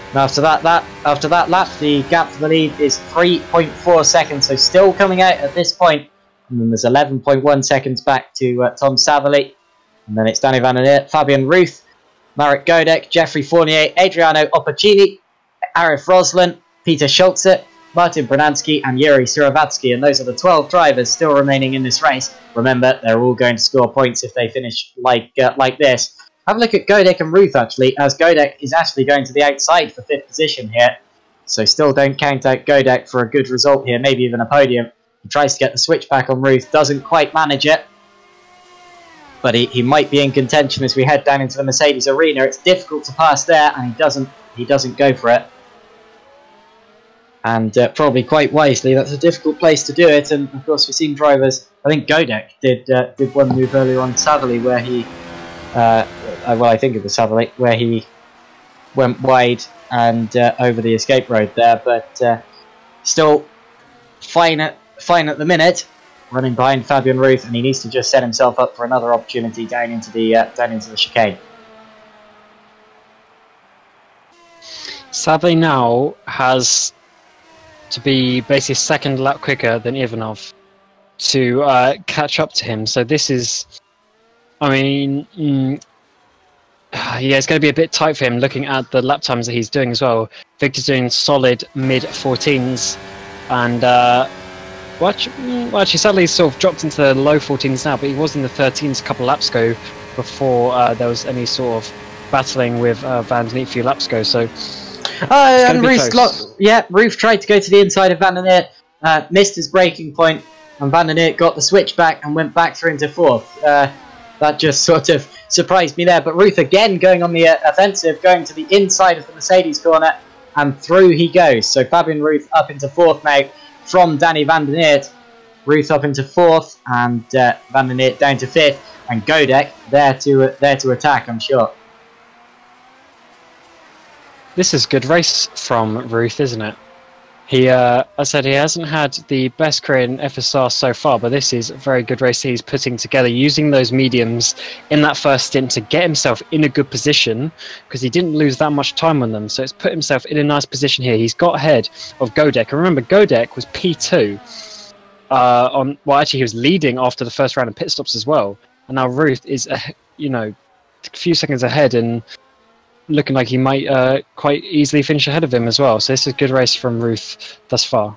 And after that lap, the gap for the lead is 3.4 seconds, so still coming out at this point. And then there's 11.1 seconds back to Tom Satherley. And then it's Danny Van der Neer, Fabian Ruth, Marek Godek, Jeffrey Fournier, Adriano Opporcini, Arif Roslin, Peter Schulze, Martin Branansky and Yuri Suravatsky. And those are the 12 drivers still remaining in this race. Remember, they're all going to score points if they finish like this. Have a look at Godek and Ruth, actually, as Godek is actually going to the outside for 5th position here. So still don't count out Godek for a good result here, maybe even a podium. He tries to get the switch back on Ruth, doesn't quite manage it. But he might be in contention as we head down into the Mercedes arena. It's difficult to pass there, and he doesn't go for it. And probably quite wisely, that's a difficult place to do it. And of course, we've seen drivers. I think Godek did one move earlier on Satherley where he, well, I think it was Satherley, where he went wide and over the escape road there. But still fine at the minute, running behind Fabian Ruth, and he needs to just set himself up for another opportunity down into the chicane. Sadly, now has to be basically 2nd lap quicker than Ivanov to catch up to him. So this is, I mean, yeah, it's going to be a bit tight for him looking at the lap times that he's doing as well. Victor's doing solid mid-14s, and well, actually, sadly, he's sort of dropped into the low 14s now, but he was in the 13s a couple of laps ago before there was any sort of battling with Van der Neer a few laps ago. So. And Ruth tried to go to the inside of Van der Neer, missed his braking point, and Van der Neer got the switch back and went back through into 4th. That just sort of surprised me there. But Ruth again going on the offensive, going to the inside of the Mercedes corner, and through he goes. So Fabian Ruth up into 4th now from Danny Van der Neer. Ruth up into 4th, and Van der Neer down to 5th, and Godek there to attack, I'm sure. This is a good race from Ruth, isn't it? I said he hasn't had the best career in FSR so far, but this is a very good race he's putting together, using those mediums in that first stint to get himself in a good position, because he didn't lose that much time on them. So it's put himself in a nice position here. He's got ahead of Godek. And remember, Godek was P2. Well, actually, he was leading after the first round of pit stops as well. And now Ruth is, a few seconds ahead and looking like he might quite easily finish ahead of him as well. So this is a good race from Ruth thus far.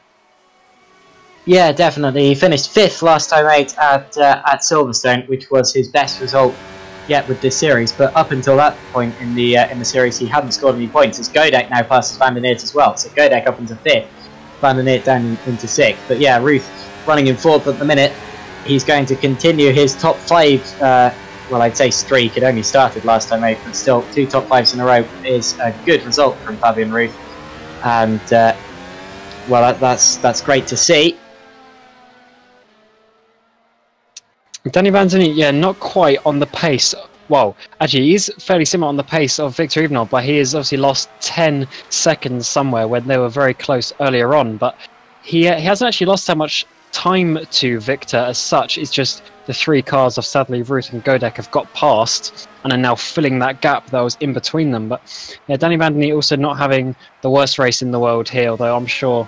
Yeah, definitely. He finished 5th last time out at Silverstone, which was his best result yet with this series. But up until that point in the series, he hadn't scored any points. As Godek now passes Van der Neer as well. So Godek up into 5th, Van der Neer down into 6th. But yeah, Ruth running in 4th at the minute. He's going to continue his top 5. Well, I'd say streak. It only started last time out, but still 2 top 5s in a row is a good result from Fabian Ruth, and well, that's great to see. Danny Van der Neer, yeah, not quite on the pace. Well, actually, he's fairly similar on the pace of Victor Ivanov, but he has obviously lost 10 seconds somewhere when they were very close earlier on. But he hasn't actually lost that much time to Victor as such. It's just the 3 cars of Satherley, Ruth and Godek have got past and are now filling that gap that was in between them. But yeah, Danny Van der Neer also not having the worst race in the world here, although I'm sure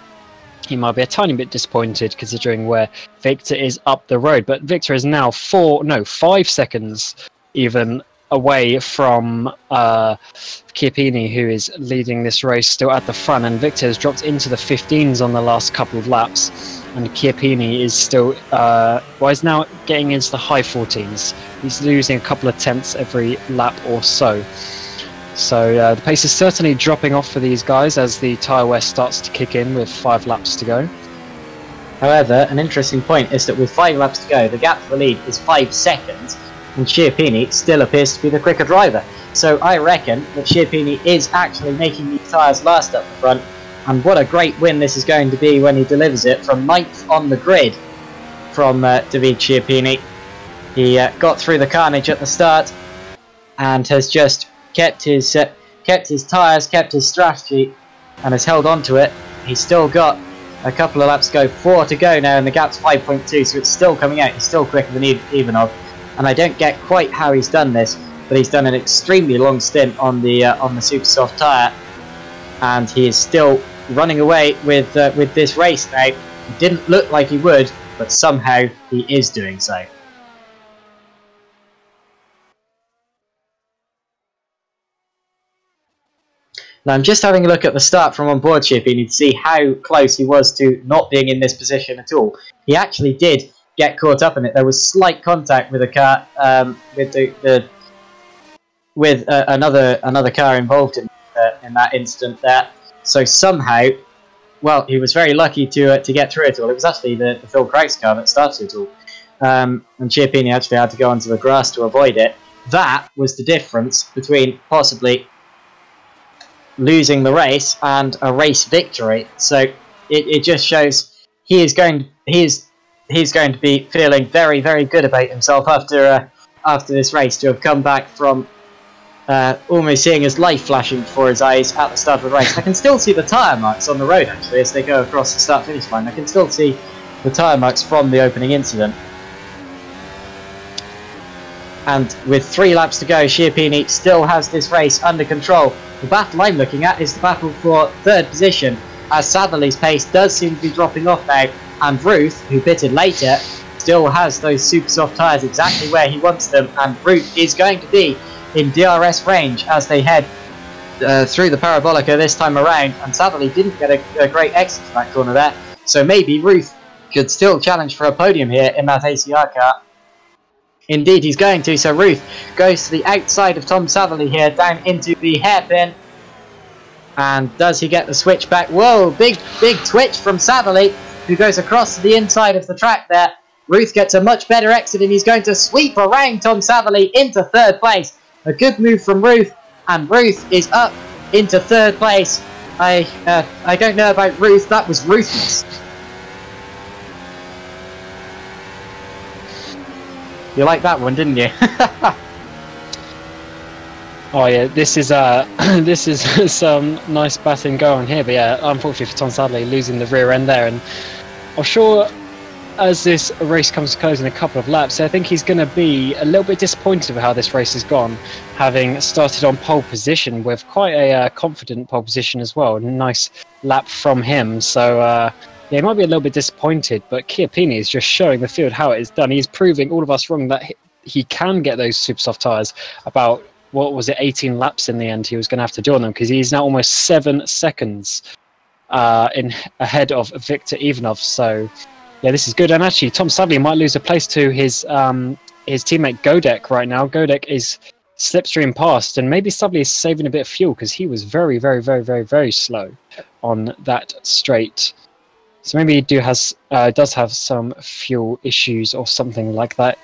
he might be a tiny bit disappointed considering where Victor is up the road. But Victor is now 5 seconds even away from Chiappini, who is leading this race still at the front, and Victor has dropped into the 15s on the last couple of laps, and Chiappini is still is now getting into the high 14s. He's losing a couple of tenths every lap or so. So the pace is certainly dropping off for these guys as the tyre wear starts to kick in with 5 laps to go. However, an interesting point is that with 5 laps to go, the gap for the lead is 5 seconds, and Chiappini still appears to be the quicker driver. So I reckon that Chiappini is actually making these tyres last up the front, And what a great win this is going to be when he delivers it from 9th on the grid from David Chiappini. He got through the carnage at the start and has just kept his tyres, kept his strategy, and has held on to it. He's still got a couple of laps to go, 4 to go now, and the gap's 5.2, so it's still coming out. He's still quicker than Ivanov, and I don't get quite how he's done this, but he's done an extremely long stint on the super soft tyre, and he is still running away with this race now. It didn't look like he would, but somehow he is doing so. Now I'm just having a look at the start from on board Chiappini to see how close he was to not being in this position at all. He actually did get caught up in it. There was slight contact with a car, with another car involved in that incident there. So somehow, well, he was very lucky to get through it all. It was actually the Phil Craig's car that started it all, and Chiappini actually had to go onto the grass to avoid it. That was the difference between possibly losing the race and a race victory. So it just shows he is going to be feeling very, very good about himself after this race, to have come back from almost seeing his life flashing before his eyes at the start of the race. I can still see the tyre marks on the road actually as they go across the start finish line. I can still see the tyre marks from the opening incident. And with 3 laps to go, Chiappini still has this race under control. The battle I'm looking at is the battle for 3rd position, as Satherley's pace does seem to be dropping off now, and Ruth, who pitted later, still has those super soft tyres exactly where he wants them, and Ruth is going to be in DRS range as they head through the Parabolica this time around, and Satherley didn't get a great exit to that corner there, so maybe Ruth could still challenge for a podium here in that ACR car. Indeed, he's going to. So Ruth goes to the outside of Tom Satherley here, down into the hairpin. And does he get the switch back? Whoa, big twitch from Satherley, who goes across to the inside of the track there. Ruth gets a much better exit, and he's going to sweep around Tom Satherley into 3rd place. A good move from Ruth, and Ruth is up into 3rd place. I don't know about Ruth, that was ruthless. You liked that one, didn't you? Oh yeah, this is this is some nice batting going here, but yeah, unfortunately for Tom Satherley, losing the rear end there, and I'm sure as this race comes to close in a couple of laps, I think he's going to be a little bit disappointed with how this race has gone, having started on pole position with quite a confident pole position as well. Nice lap from him, so yeah, he might be a little bit disappointed, but Chiappini is just showing the field how it is done. He's proving all of us wrong that he can get those super soft tyres. About, what was it, 18 laps in the end he was going to have to do on them, because he's now almost 7 seconds ahead of Viktor Ivanov. So yeah, this is good. And actually, Tom Satherley might lose a place to his teammate Godek right now. Godek is slipstream past, and maybe Satherley is saving a bit of fuel because he was very, very, very, very, very slow on that straight. So maybe he does have some fuel issues or something like that.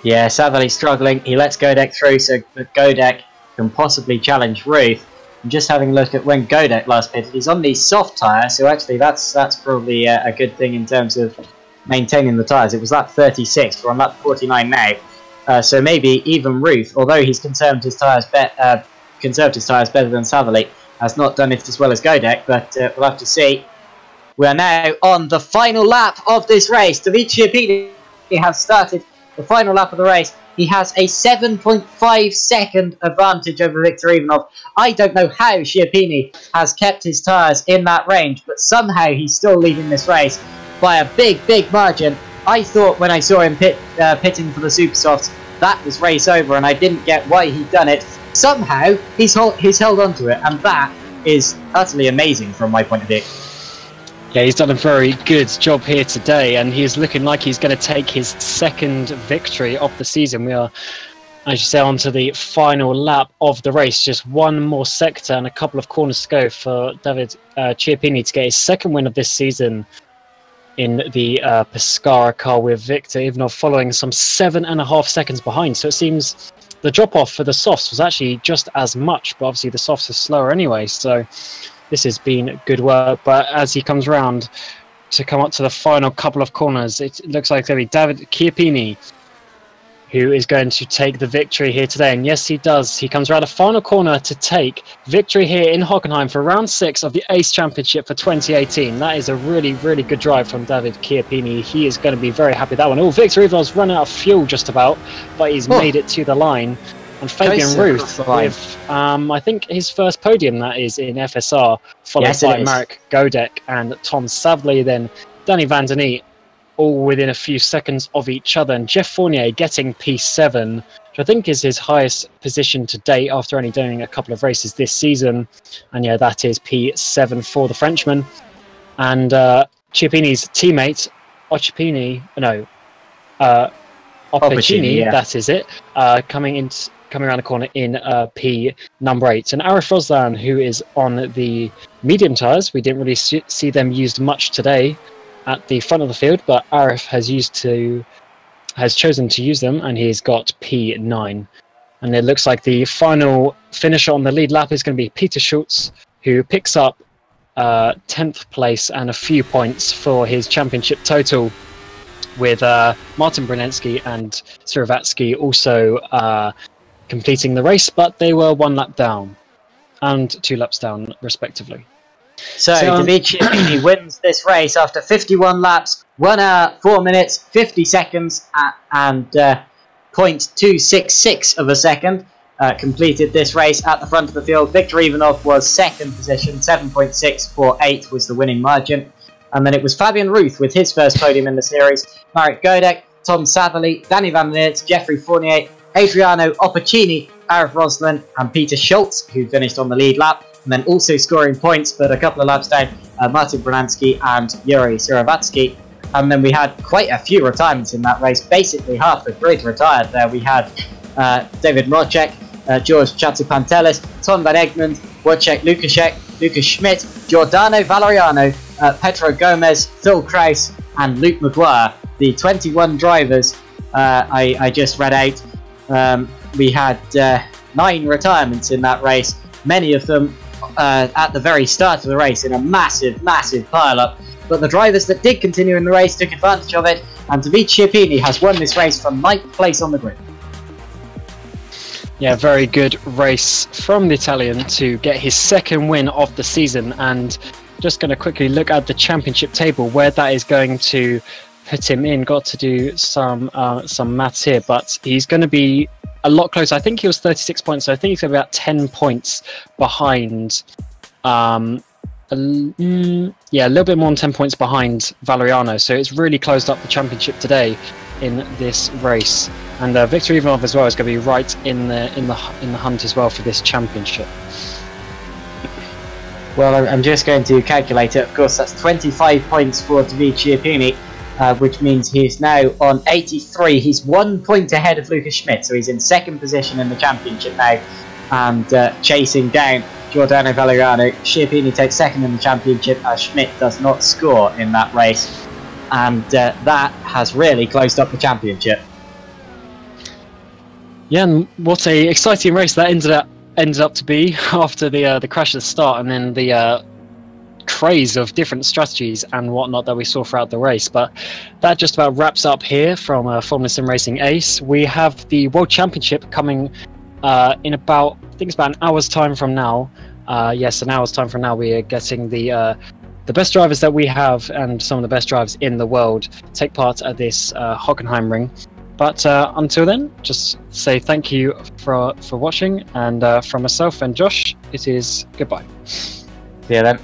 Yeah, Satherley struggling. He lets Godek through, so Godek can possibly challenge Ruth. I'm just having a look at when Godek last pitted. He's on the soft tyre, so actually that's probably a good thing in terms of maintaining the tyres. It was lap 36, we're on lap 49 now. So maybe even Ruth, although he's conserved his tyres better than Satherley, has not done it as well as Godek, but we'll have to see. We are now on the final lap of this race. David Chiappini has started the final lap of the race. He has a 7.5 second advantage over Viktor Ivanov. I don't know how Chiappini has kept his tyres in that range, but somehow he's still leading this race by a big, big margin. I thought when I saw him pitting for the Super Softs, that was race over, and I didn't get why he'd done it. Somehow he's held on to it, and that is utterly amazing from my point of view. Yeah, he's done a very good job here today, and he's looking like he's going to take his 2nd victory of the season. We are, as you say, on to the final lap of the race. Just one more sector and a couple of corners to go for David Chiappini to get his 2nd win of this season in the Pescara car, with Viktor Ivanov following some 7.5 seconds behind. So it seems the drop-off for the softs was actually just as much, but obviously the softs are slower anyway. So this has been good work. But as he comes round to come up to the final couple of corners, it looks like it's going to be David Chiappini who is going to take the victory here today. And yes, he does. He comes around the final corner to take victory here in Hockenheim for round 6 of the ACE Championship for 2018. That is a really, really good drive from David Chiappini. He is going to be very happy with that one. Oh, Victor Ivanov's run out of fuel just about, but he's made it to the line. And Fabian Ruth with, I think, his first podium, that is, in FSR, followed by Marek Godek and Tom Savley, then Danny Van Den Eet, all within a few seconds of each other. And Jeff Fournier getting P7, which I think is his highest position to date after only doing a couple of races this season. And yeah, that is P7 for the Frenchman. And Chiappini's teammate, Opicini, yeah. That is it, coming around the corner in P number 8. And Arif Roslan, who is on the medium tyres. We didn't really see them used much today at the front of the field, but Arif has chosen to use them, and he's got P9. And it looks like the final finisher on the lead lap is going to be Peter Schultz, who picks up 10th place and a few points for his championship total, with Martin Brunensky and Siravatsky also completing the race, but they were 1 lap down and 2 laps down respectively. So David Chiappini wins this race after 51 laps, 1 hour, 4 minutes, 50 seconds, and 0.266 of a second. Completed this race at the front of the field. Viktor Ivanov was 2nd position, 7.648 was the winning margin. And then it was Fabian Ruth with his first podium in the series, Marek Godek, Tom Satherley, Danny Van Den Eet, Jeffrey Fournier, Adriano Opicini, Arif Roslan, and Peter Schultz, who finished on the lead lap. And then also scoring points, but a couple of laps down, Martin Brunensky and Yuri Siravatsky. And then we had quite a few retirements in that race. Basically half the grid retired there. We had David Mrocek, George Chatzipantelis, Ton van Egmond, Wojciech Lukaszek, Lucas Schmidt, Giordano Valeriano, Petro Gomez, Phil Kraus, and Luke Maguire. The 21 drivers I just read out. We had 9 retirements in that race, many of them at the very start of the race in a massive, massive pile-up. But the drivers that did continue in the race took advantage of it, and David Chiappini has won this race from 9th place on the grid. Yeah, very good race from the Italian to get his 2nd win of the season. And just going to quickly look at the championship table, where that is going to put him in. Got to do some maths here, but he's going to be a lot closer. I think he was 36 points, so I think he's going to be about 10 points behind. A little bit more than 10 points behind Valeriano. So it's really closed up the championship today in this race. And Viktor Ivanov as well is going to be right in the hunt as well for this championship. Well, I'm just going to calculate it. Of course, that's 25 points for David Chiappini, which means he's now on 83. He's 1 point ahead of Lucas Schmidt, so he's in 2nd position in the championship now, and chasing down Giordano Valeriano. Chiappini takes 2nd in the championship as Schmidt does not score in that race, and that has really closed up the championship. Yeah, and what a exciting race that ended up to be after the crash at the start, and then the craze of different strategies and whatnot that we saw throughout the race. But that just about wraps up here from Formula Sim Racing Ace. We have the World Championship coming in about, I think it's about an hour's time from now. Yes, an hour's time from now. We are getting the best drivers that we have and some of the best drivers in the world take part at this Hockenheim ring. But until then, just say thank you for watching, and from myself and Josh, it is goodbye. See you then.